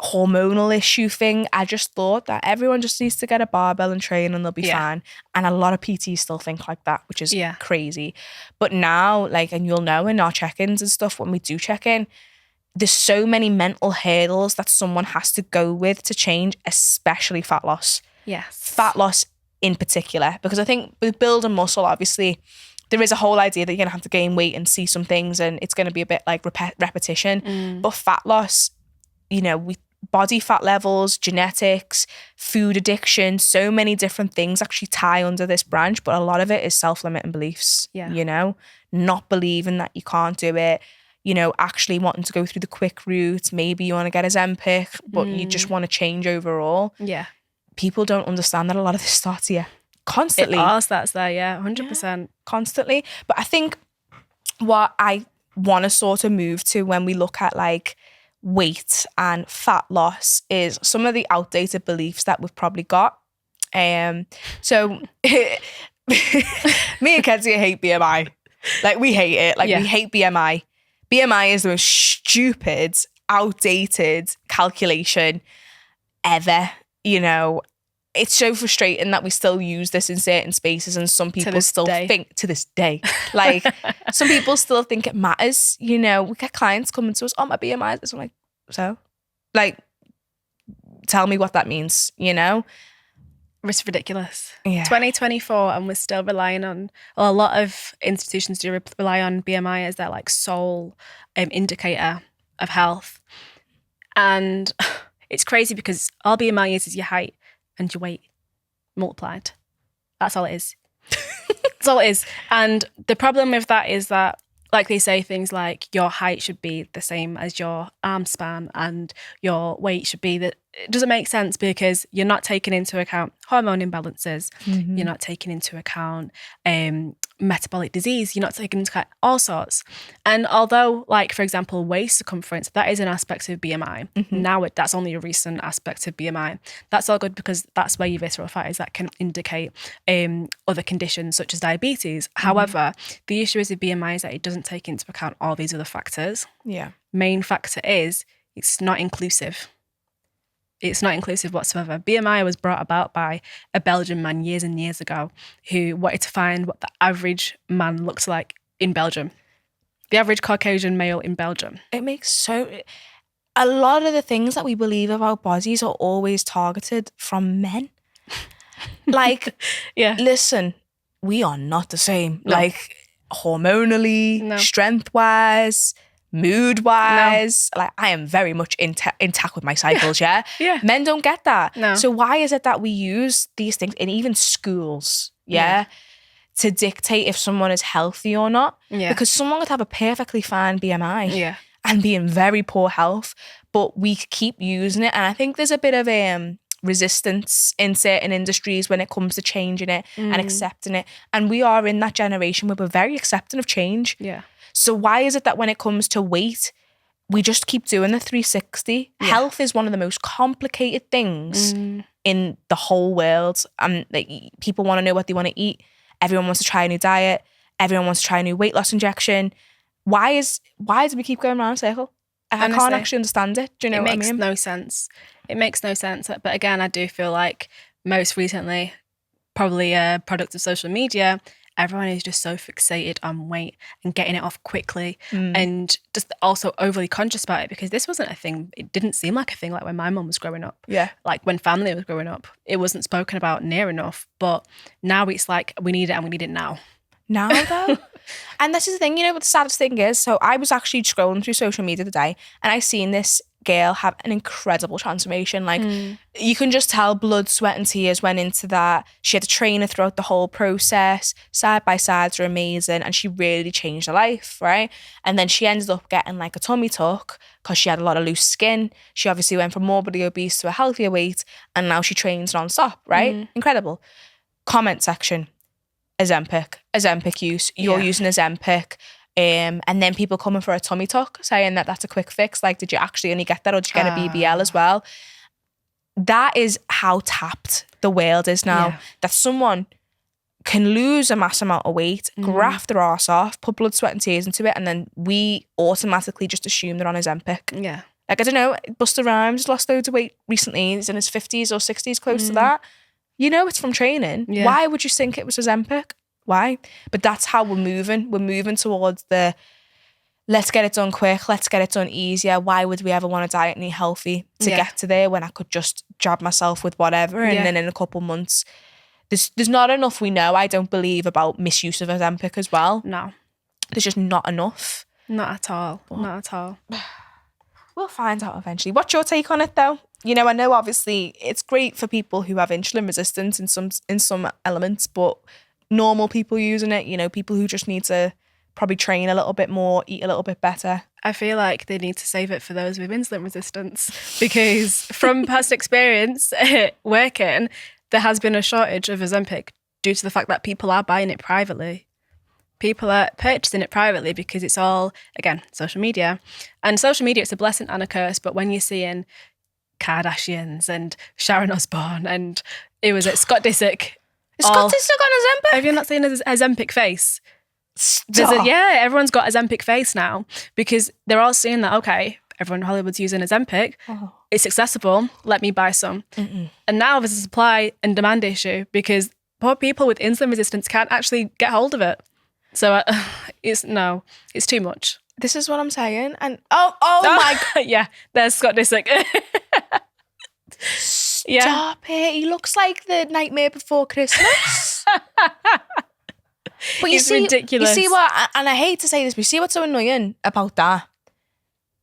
hormonal issue thing. I just thought that everyone just needs to get a barbell and train and they'll be fine. And a lot of PTs still think like that, which is crazy. But now, like, and you'll know in our check-ins and stuff, when we do check in, there's so many mental hurdles that someone has to go with to change, especially fat loss. Yes. Fat loss in particular, because I think with building muscle, obviously, there is a whole idea that you're going to have to gain weight and see some things, and it's going to be a bit like repetition. But fat loss, body fat levels, genetics, food addiction, so many different things actually tie under this branch, but a lot of it is self-limiting beliefs, not believing that you can't do it, actually wanting to go through the quick route. Maybe you want to get a Zempic, but you just want to change overall. Yeah. People don't understand that a lot of this starts here constantly. It all starts there, 100%. Constantly. But I think what I want to sort of move to when we look at like weight and fat loss is some of the outdated beliefs that we've probably got. So me and Ketsia hate BMI. Like, we hate it. Like, we hate BMI. BMI is the most stupid, outdated calculation ever. It's so frustrating that we still use this in certain spaces, and some people still think to this day, like, some people still think it matters. We get clients coming to us, oh, my BMI is this. I'm like, so? Like, tell me what that means, It's ridiculous. Yeah. 2024, and we're still relying on, a lot of institutions do rely on BMI as their like sole indicator of health. And it's crazy because all BMI is your height and your weight multiplied. That's all it is. That's all it is. And the problem with that is that, like, they say things like your height should be the same as your arm span and your weight should be that. It doesn't make sense because you're not taking into account hormone imbalances. You're not taking into account metabolic disease. You're not taking into account all sorts. And although, like, for example, waist circumference, that is an aspect of BMI. Now that's only a recent aspect of BMI. That's all good because that's where your visceral fat is. That can indicate other conditions such as diabetes. However, the issue is with BMI is that it doesn't take into account all these other factors. Yeah. Main factor is it's not inclusive. It's not inclusive whatsoever. BMI was brought about by a Belgian man years and years ago who wanted to find what the average man looks like in Belgium. The average Caucasian male in Belgium. It makes a lot of the things that we believe about bodies are always targeted from men. Like, Yeah. listen, we are not the same. No. Like, hormonally, No. strength-wise, mood-wise. Like, I am very much intact with my cycles, yeah? Yeah. Men don't get that. No. So why is it that we use these things in even schools, yeah, to dictate if someone is healthy or not? Yeah. Because someone could have a perfectly fine BMI. Yeah. And be in very poor health, but we keep using it. And I think there's a bit of resistance in certain industries when it comes to changing it and accepting it. And we are in that generation where we're very accepting of change. Yeah. So why is it that when it comes to weight, we just keep doing the 360? Yeah. Health is one of the most complicated things in the whole world. And like, people want to know what they want to eat. Everyone wants to try a new diet. Everyone wants to try a new weight loss injection. Why do we keep going around in a circle? I can't actually understand it. Do you know what I mean? It makes no sense. It makes no sense. But again, I do feel like most recently, probably a product of social media, everyone is just so fixated on weight and getting it off quickly and just also overly conscious about it, because this wasn't a thing. It didn't seem like a thing like when my mum was growing up. Yeah. Like when family was growing up, it wasn't spoken about near enough. But now it's like we need it and we need it now. Now though. And this is the thing, you know what the saddest thing is? So I was actually scrolling through social media today and I seen this girl have an incredible transformation. Like you can just tell blood, sweat and tears went into that. She had a trainer throughout the whole process. Side by sides are amazing and she really changed her life, right? And then she ended up getting like a tummy tuck because she had a lot of loose skin. She obviously went from morbidly obese to a healthier weight and now she trains non-stop, right? Incredible. Comment section. Ozempic use. You're using Ozempic. And then people coming for a tummy tuck saying that that's a quick fix. Like, did you actually only get that or did you get a BBL as well? That is how tapped the world is now. Yeah. That someone can lose a mass amount of weight, graft their arse off, put blood, sweat and tears into it, and then we automatically just assume they're on Ozempic. Yeah. Like, I don't know, Busta Rhymes lost loads of weight recently. He's in his 50s or 60s, close to that. You know it's from training. Yeah. Why would you think it was Ozempic? Why? But that's how we're moving. We're moving towards the let's get it done quick, let's get it done easier. Why would we ever want to diet and eat healthy to get to there when I could just jab myself with whatever and then in a couple months there's not enough we know, I don't believe, about misuse of Ozempic as well. No. There's just not enough. Not at all. Not at all. We'll find out eventually. What's your take on it though? You know, I know obviously it's great for people who have insulin resistance in some elements, but normal people using it, you know, people who just need to probably train a little bit more, eat a little bit better. I feel like they need to save it for those with insulin resistance, because from past experience working, there has been a shortage of Ozempic due to the fact that people are buying it privately. People are purchasing it privately because it's all, again, social media. And social media, it's a blessing and a curse, but when you're seeing Kardashians and Sharon Osbourne and it was Scott Disick. Is Scott Disick on Ozempic? Have you not seen his Ozempic face? Stop. Everyone's got Ozempic face now because they're all seeing that, okay, everyone in Hollywood's using Ozempic. Oh. It's accessible. Let me buy some. And now there's a supply and demand issue because poor people with insulin resistance can't actually get hold of it. So it's too much. This is what I'm saying. And oh my God. Yeah, there's Scott Disick. Stop it. He looks like the Nightmare Before Christmas. But you see, ridiculous. You see what, and I hate to say this, but you see what's so annoying about that?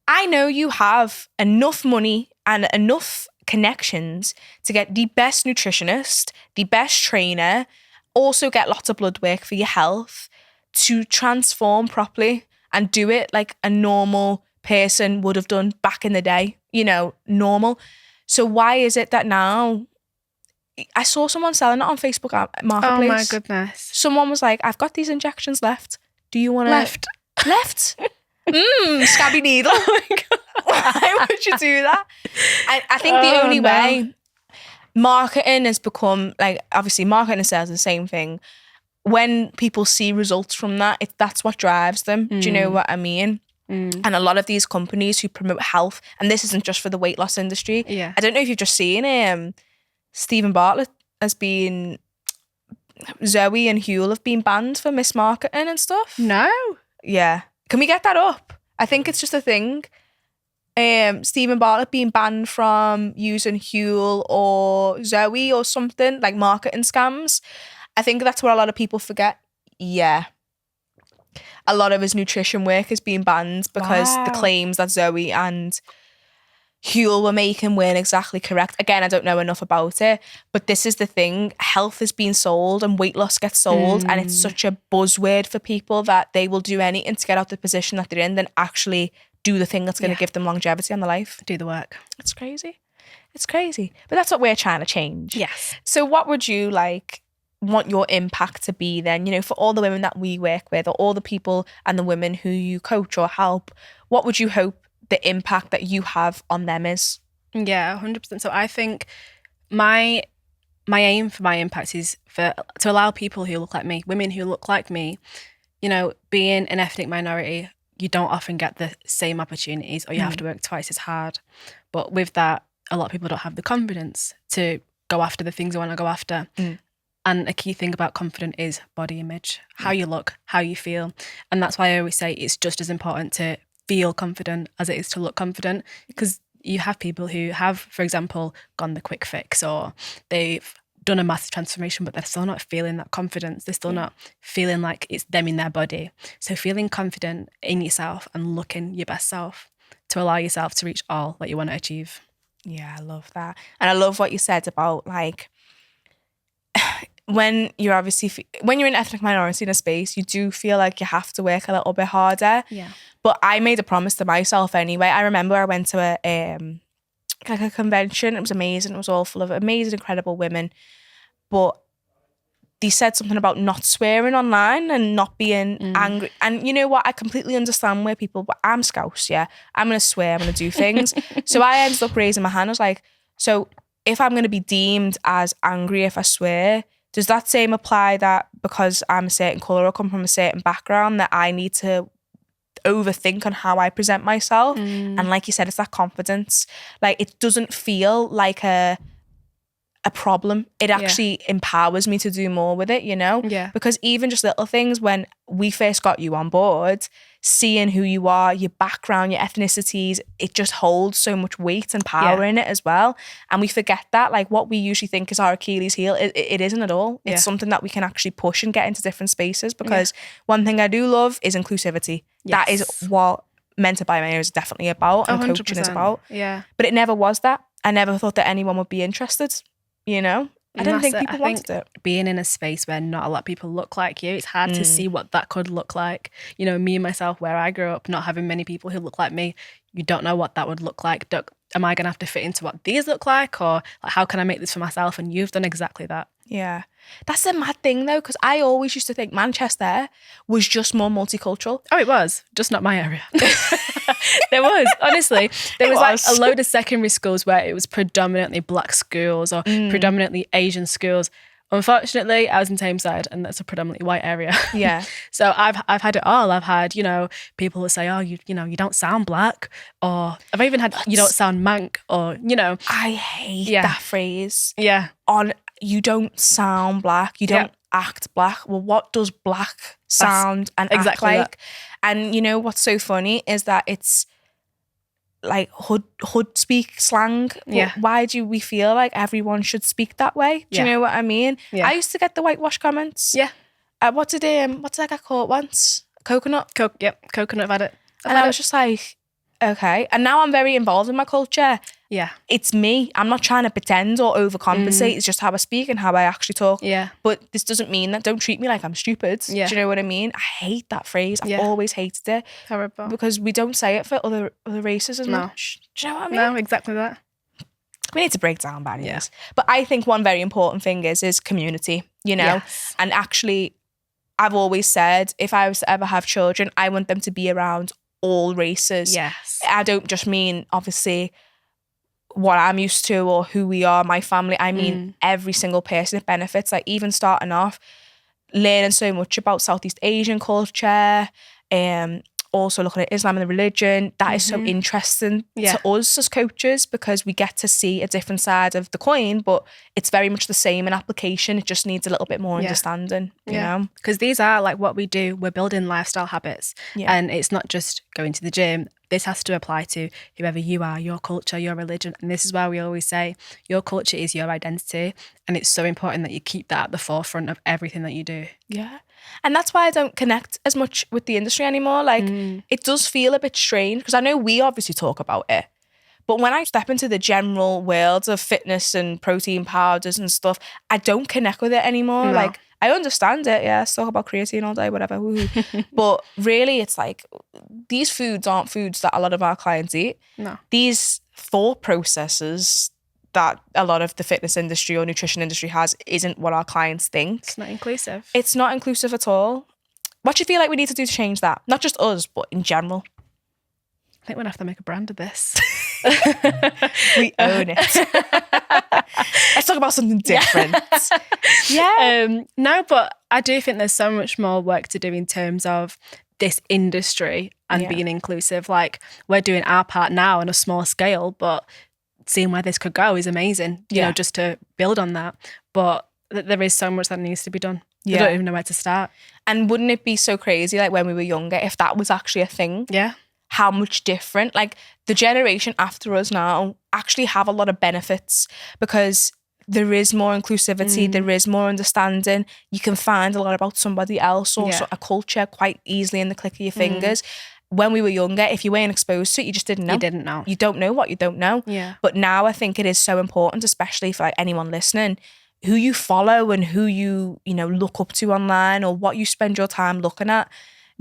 I know you have enough money and enough connections to get the best nutritionist, the best trainer, also get lots of blood work for your health to transform properly and do it like a normal person would have done back in the day, you know, normal. So why is it that now, I saw someone selling it on Facebook Marketplace. Oh my goodness. Someone was like, I've got these injections left. Do you want to? Left? Scabby needle. Oh my God. Why would you do that? I think the only way marketing has become, like, obviously marketing and sales is the same thing. When people see results from that, that's what drives them. Do you know what I mean? And a lot of these companies who promote health, and this isn't just for the weight loss industry. Yeah. I don't know if you've just seen Stephen Bartlett has been, Zoe and Huel have been banned for mismarketing and stuff. No. Yeah. Can we get that up? I think it's just a thing. Stephen Bartlett being banned from using Huel or Zoe or something, like marketing scams. I think that's what a lot of people forget. Yeah. A lot of his nutrition work is being banned because the claims that Zoe and Huel were making weren't exactly correct. Again, I don't know enough about it, but this is the thing. Health is being sold and weight loss gets sold, and it's such a buzzword for people that they will do anything to get out the position that they're in than actually do the thing that's going to give them longevity on the life. Do the work. It's crazy. It's crazy. But that's what we're trying to change. Yes. So what would you want your impact to be then, for all the women that we work with, or all the people and the women who you coach or help? What would you hope the impact that you have on them is? Yeah, 100%. So I think my aim for my impact is to allow people who look like me, women who look like me, being an ethnic minority, you don't often get the same opportunities, or you have to work twice as hard. But with that, a lot of people don't have the confidence to go after the things they want to go after. And a key thing about confidence is body image, how you look, how you feel. And that's why I always say it's just as important to feel confident as it is to look confident, because you have people who have, for example, gone the quick fix, or they've done a massive transformation, but they're still not feeling that confidence. They're still not feeling like it's them in their body. So feeling confident in yourself and looking your best self to allow yourself to reach all that you want to achieve. Yeah, I love that. And I love what you said about when you're an ethnic minority in a space, you do feel like you have to work a little bit harder. Yeah. But I made a promise to myself anyway. I remember I went to a convention. It was amazing. It was all full of amazing, incredible women. But they said something about not swearing online and not being angry. And you know what? I completely understand where people, but I'm Scouse, yeah. I'm going to swear, I'm going to do things. So I ended up raising my hand. I was like, so if I'm going to be deemed as angry if I swear, does that same apply that because I'm a certain colour or come from a certain background that I need to overthink on how I present myself? And like you said, it's that confidence. It doesn't feel like a problem. It actually empowers me to do more with it, Yeah. Because even just little things, when we first got you on board, seeing who you are, your background, your ethnicities, it just holds so much weight and power in it as well. And we forget that, what we usually think is our Achilles heel, it isn't at all. It's something that we can actually push and get into different spaces, because one thing I do love is inclusivity. That is what Mentored by Mayor is definitely about, and coaching is about. Yeah. But it never was that. I never thought that anyone would be interested, I didn't think people wanted it. Being in a space where not a lot of people look like you, it's hard to see what that could look like. Me and myself, where I grew up, not having many people who look like me, you don't know what that would look like. Am I going to have to fit into what these look like? Or how can I make this for myself? And you've done exactly that. Yeah. That's the mad thing though, because I always used to think Manchester was just more multicultural. Oh, it was. Just not my area. There was, honestly. There was a load of secondary schools where it was predominantly black schools or predominantly Asian schools. Unfortunately, I was in Tameside, and that's a predominantly white area. Yeah. So I've had it all. I've had, people who say, oh, you don't sound black, or I've even had, you don't sound mank, or, I hate that phrase. Yeah. You don't sound black, you don't act black. Well, what does black sound and act like? That. And what's so funny is that it's hood speak slang. Yeah. Why do we feel like everyone should speak that way? Do you know what I mean? Yeah. I used to get the whitewash comments. Yeah. What did I get caught once? Coconut. Coconut. I've had it. I was just like, okay. And now I'm very involved in my culture. Yeah. It's me. I'm not trying to pretend or overcompensate. It's just how I speak and how I actually talk. Yeah. But this doesn't mean that, don't treat me like I'm stupid. Yeah. Do you know what I mean? I hate that phrase. I've always hated it. Terrible. Because we don't say it for other races as much. Do you know what I mean? No, exactly that. We need to break down barriers. Yeah. But I think one very important thing is community, Yes. And actually, I've always said, if I was to ever have children, I want them to be around all races. Yes. I don't just mean, obviously, what I'm used to or who we are, my family. I mean, every single person it benefits. Even starting off, learning so much about Southeast Asian culture, also looking at Islam and the religion. That is so interesting to us as coaches, because we get to see a different side of the coin, but it's very much the same in application. It just needs a little bit more understanding, you know? Because these are like what we do. We're building lifestyle habits, and it's not just going to the gym. This has to apply to whoever you are, your culture, your religion. And this is why we always say your culture is your identity. And it's so important that you keep that at the forefront of everything that you do. Yeah. And that's why I don't connect as much with the industry anymore. Like, it does feel a bit strange, because I know we obviously talk about it. But when I step into the general world of fitness and protein powders and stuff, I don't connect with it anymore. No. Like, I understand it. Yeah, talk about creatine all day, whatever. But really, it's like, these foods aren't foods that a lot of our clients eat. No. These thought processes that a lot of the fitness industry or nutrition industry has isn't what our clients think. It's not inclusive. It's not inclusive at all. What do you feel like we need to do to change that? Not just us, but in general. I think we'll have to make a brand of this. We own it. Let's talk about something different. No, but I do think there's so much more work to do in terms of this industry and being inclusive. Like, we're doing our part now on a small scale, but seeing where this could go is amazing, you know, just to build on that. But there is so much that needs to be done. I don't even know where to start. And wouldn't it be so crazy, like when we were younger, if that was actually a thing? Yeah. How much different, like the generation after us now actually have a lot of benefits, because there is more inclusivity, there is more understanding. You can find a lot about somebody else or a culture quite easily in the click of your fingers. When we were younger, if you weren't exposed to it, you just didn't know. You didn't know. You don't know what you don't know. Yeah. But now I think it is so important, especially for like anyone listening, who you follow and who you know, look up to online, or what you spend your time looking at.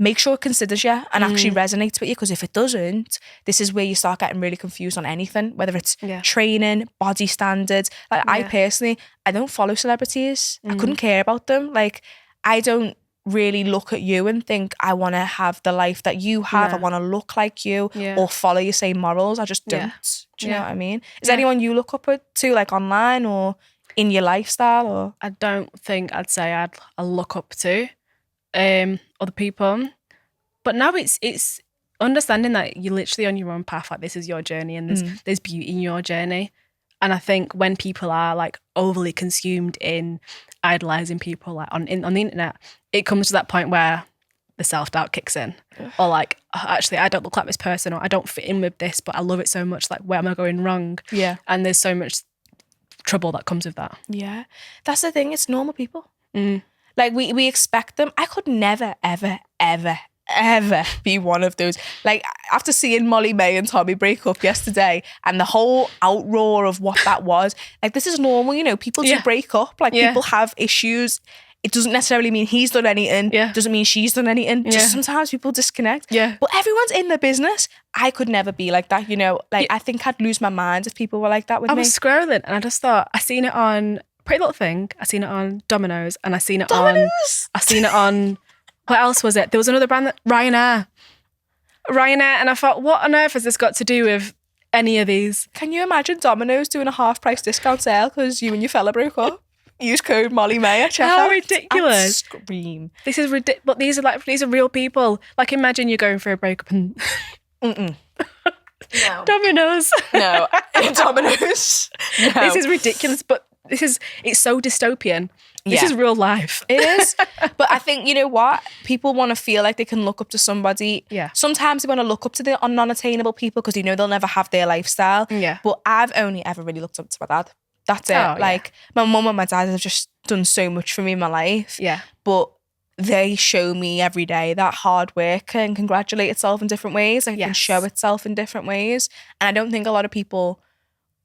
Make sure it considers you and actually resonates with you, because if it doesn't, this is where you start getting really confused on anything, whether it's training, body standards. Like I personally, I don't follow celebrities. I couldn't care about them. Like, I don't really look at you and think I want to have the life that you have. I want to look like you or follow your same morals. I just don't. Do you know what I mean? Is there anyone you look up to, like online or in your lifestyle? Or I don't think I'd say I look up to other people, but now it's understanding that you're literally on your own path. Like, this is your journey, and there's beauty in your journey. And I think when people are like overly consumed in idolizing people like on the internet, it comes to that point where the self-doubt kicks in, or like, oh, actually I don't look like this person, or I don't fit in with this, but I love it so much, like, where am I going wrong? And there's so much trouble that comes with that. That's the thing, it's normal people. Like, we expect them. I could never ever be one of those. Like, after seeing Molly May and Tommy break up yesterday and the whole outroar of what that was, like, this is normal, you know, people do break up, like people have issues. It doesn't necessarily mean he's done anything. Doesn't mean she's done anything. Just sometimes people disconnect. But everyone's in their business. I could never be like that, you know. Like, I think I'd lose my mind if people were like that with me. I was scrolling and I just thought, I seen it on Pretty Little Thing, I seen it on Domino's, and I seen it on what else was it? There was another brand, that Ryanair, and I thought, what on earth has this got to do with any of these? Can you imagine Domino's doing a half price discount sale because you and your fella broke up? Use code Molly May at checkout. How ridiculous! I'd scream. This is ridiculous. But these are real people. Like, imagine you're going through a breakup and No. Domino's. No. Domino's. No. This is ridiculous, but it's so dystopian. This is real life. It is. But I think, you know what? People want to feel like they can look up to somebody. Sometimes they want to look up to the non-attainable people because, you know, they'll never have their lifestyle. But I've only ever really looked up to my dad. That's it. Like, my mum and my dad have just done so much for me in my life. But they show me every day that hard work can congratulate itself in different ways. Like, it can show itself in different ways. And I don't think a lot of people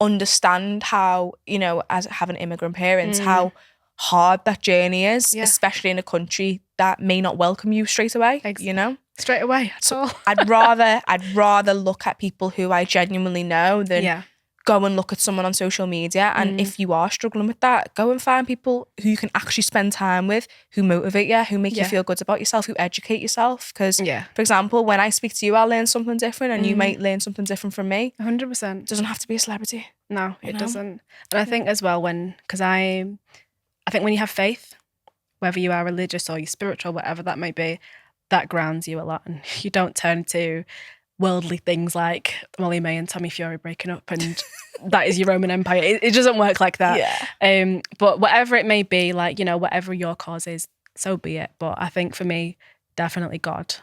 understand how, you know, as having immigrant parents, how hard that journey is, especially in a country that may not welcome you straight away, you know? Straight away. So I'd rather look at people who I genuinely know than go and look at someone on social media. And if you are struggling with that, go and find people who you can actually spend time with, who motivate you, who make you feel good about yourself, who educate yourself. Because, for example, when I speak to you, I'll learn something different, and you might learn something different from me. 100%. It doesn't have to be a celebrity. No, it doesn't. And I think as well, because I think when you have faith, whether you are religious or you're spiritual, whatever that may be, that grounds you a lot, and you don't turn to worldly things like Molly May and Tommy Fury breaking up and that is your Roman Empire. It doesn't work like that. Yeah. But whatever it may be, like, you know, whatever your cause is, so be it. But I think for me, definitely God.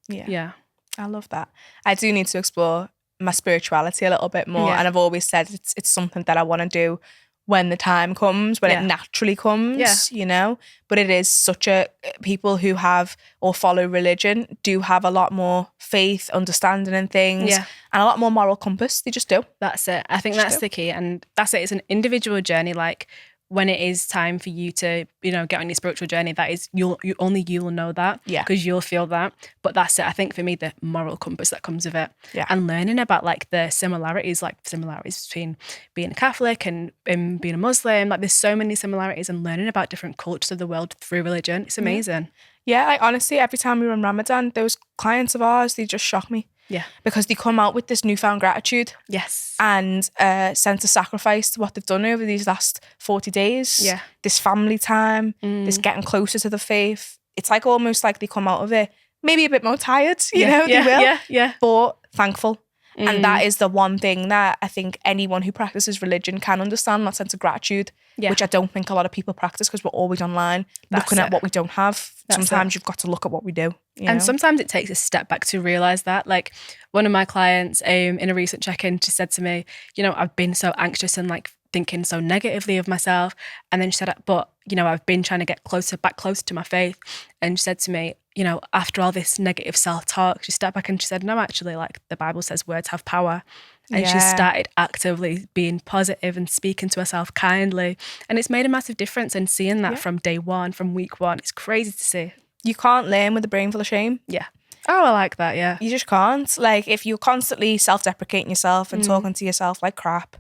Yeah. I love that. I do need to explore my spirituality a little bit more. Yeah. And I've always said it's something that I want to do when the time comes, when it naturally comes, you know. But it is such a, people who have or follow religion do have a lot more faith, understanding in things, and a lot more moral compass. They just do. That's it. I think that's the key. And that's it. It's an individual journey. Like, when it is time for you to, you know, get on your spiritual journey, that is, you'll know that, because you'll feel that. But that's it. I think for me, the moral compass that comes with it, and learning about like the similarities between being a Catholic and being a Muslim. Like, there's so many similarities, and learning about different cultures of the world through religion. It's amazing. Yeah, like honestly, every time we run Ramadan, those clients of ours, they just shock me. Yeah. Because they come out with this newfound gratitude. Yes. And sense of sacrifice to what they've done over these last 40 days. Yeah. This family time, this getting closer to the faith. It's like almost like they come out of it maybe a bit more tired, you know, they will. Yeah. But thankful. And that is the one thing that I think anyone who practices religion can understand, that sense of gratitude, which I don't think a lot of people practice because we're always online looking at what we don't have. Sometimes you've got to look at what we do. You know? Sometimes it takes a step back to realise that. Like, one of my clients in a recent check-in, she said to me, you know, I've been so anxious and like thinking so negatively of myself. And then she said, but, you know, I've been trying to get back closer to my faith. And she said to me, you know, after all this negative self-talk, she stepped back and she said, no, actually, like, the Bible says words have power. And she started actively being positive and speaking to herself kindly. And it's made a massive difference. And seeing that from day one, from week one, it's crazy to see. You can't learn with a brain full of shame. Yeah. Oh, I like that, yeah. You just can't. Like, if you're constantly self-deprecating yourself and talking to yourself like crap,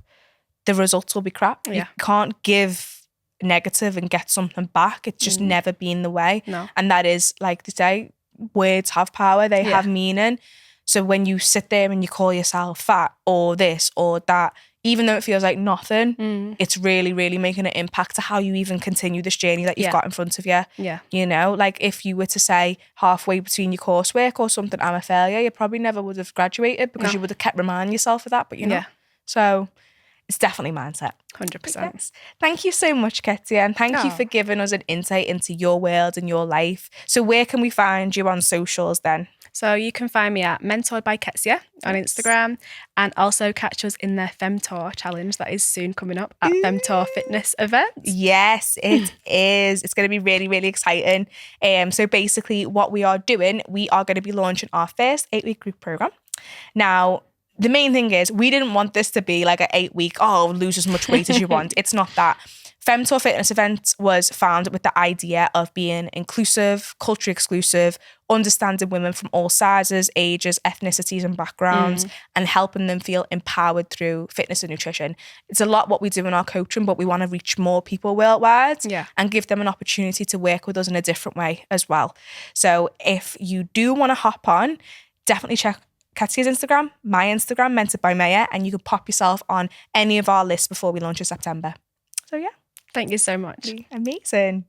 the results will be crap. Yeah. You can't give negative and get something back. It's just never been the way. No. And that is, like they say, words have power. They have meaning. So when you sit there and you call yourself fat or this or that, even though it feels like nothing, it's really, really making an impact to how you even continue this journey that you've got in front of you. Yeah. You know, like if you were to say halfway between your coursework or something, I'm a failure, you probably never would have graduated because you would have kept reminding yourself of that, but you know. So it's definitely mindset. 100%. Yes. Thank you so much, Ketsia, and thank you for giving us an insight into your world and your life. So where can we find you on socials then? So you can find me at Mentored by Ketsia on Instagram, and also catch us in the Femtour challenge that is soon coming up at Femtour Fitness event. Yes, it is. It's going to be really, really exciting. So basically what we are doing, we are going to be launching our first 8-week group program. Now, the main thing is we didn't want this to be like an 8-week, lose as much weight as you want. It's not that. Femtour Fitness event was founded with the idea of being inclusive, culture exclusive, understanding women from all sizes, ages, ethnicities and backgrounds, and helping them feel empowered through fitness and nutrition. It's a lot what we do in our coaching, but we want to reach more people worldwide and give them an opportunity to work with us in a different way as well. So if you do want to hop on, definitely check Ketsia's Instagram, my Instagram, Mentored by Maya, and you can pop yourself on any of our lists before we launch in September. So yeah. Thank you so much. Amazing.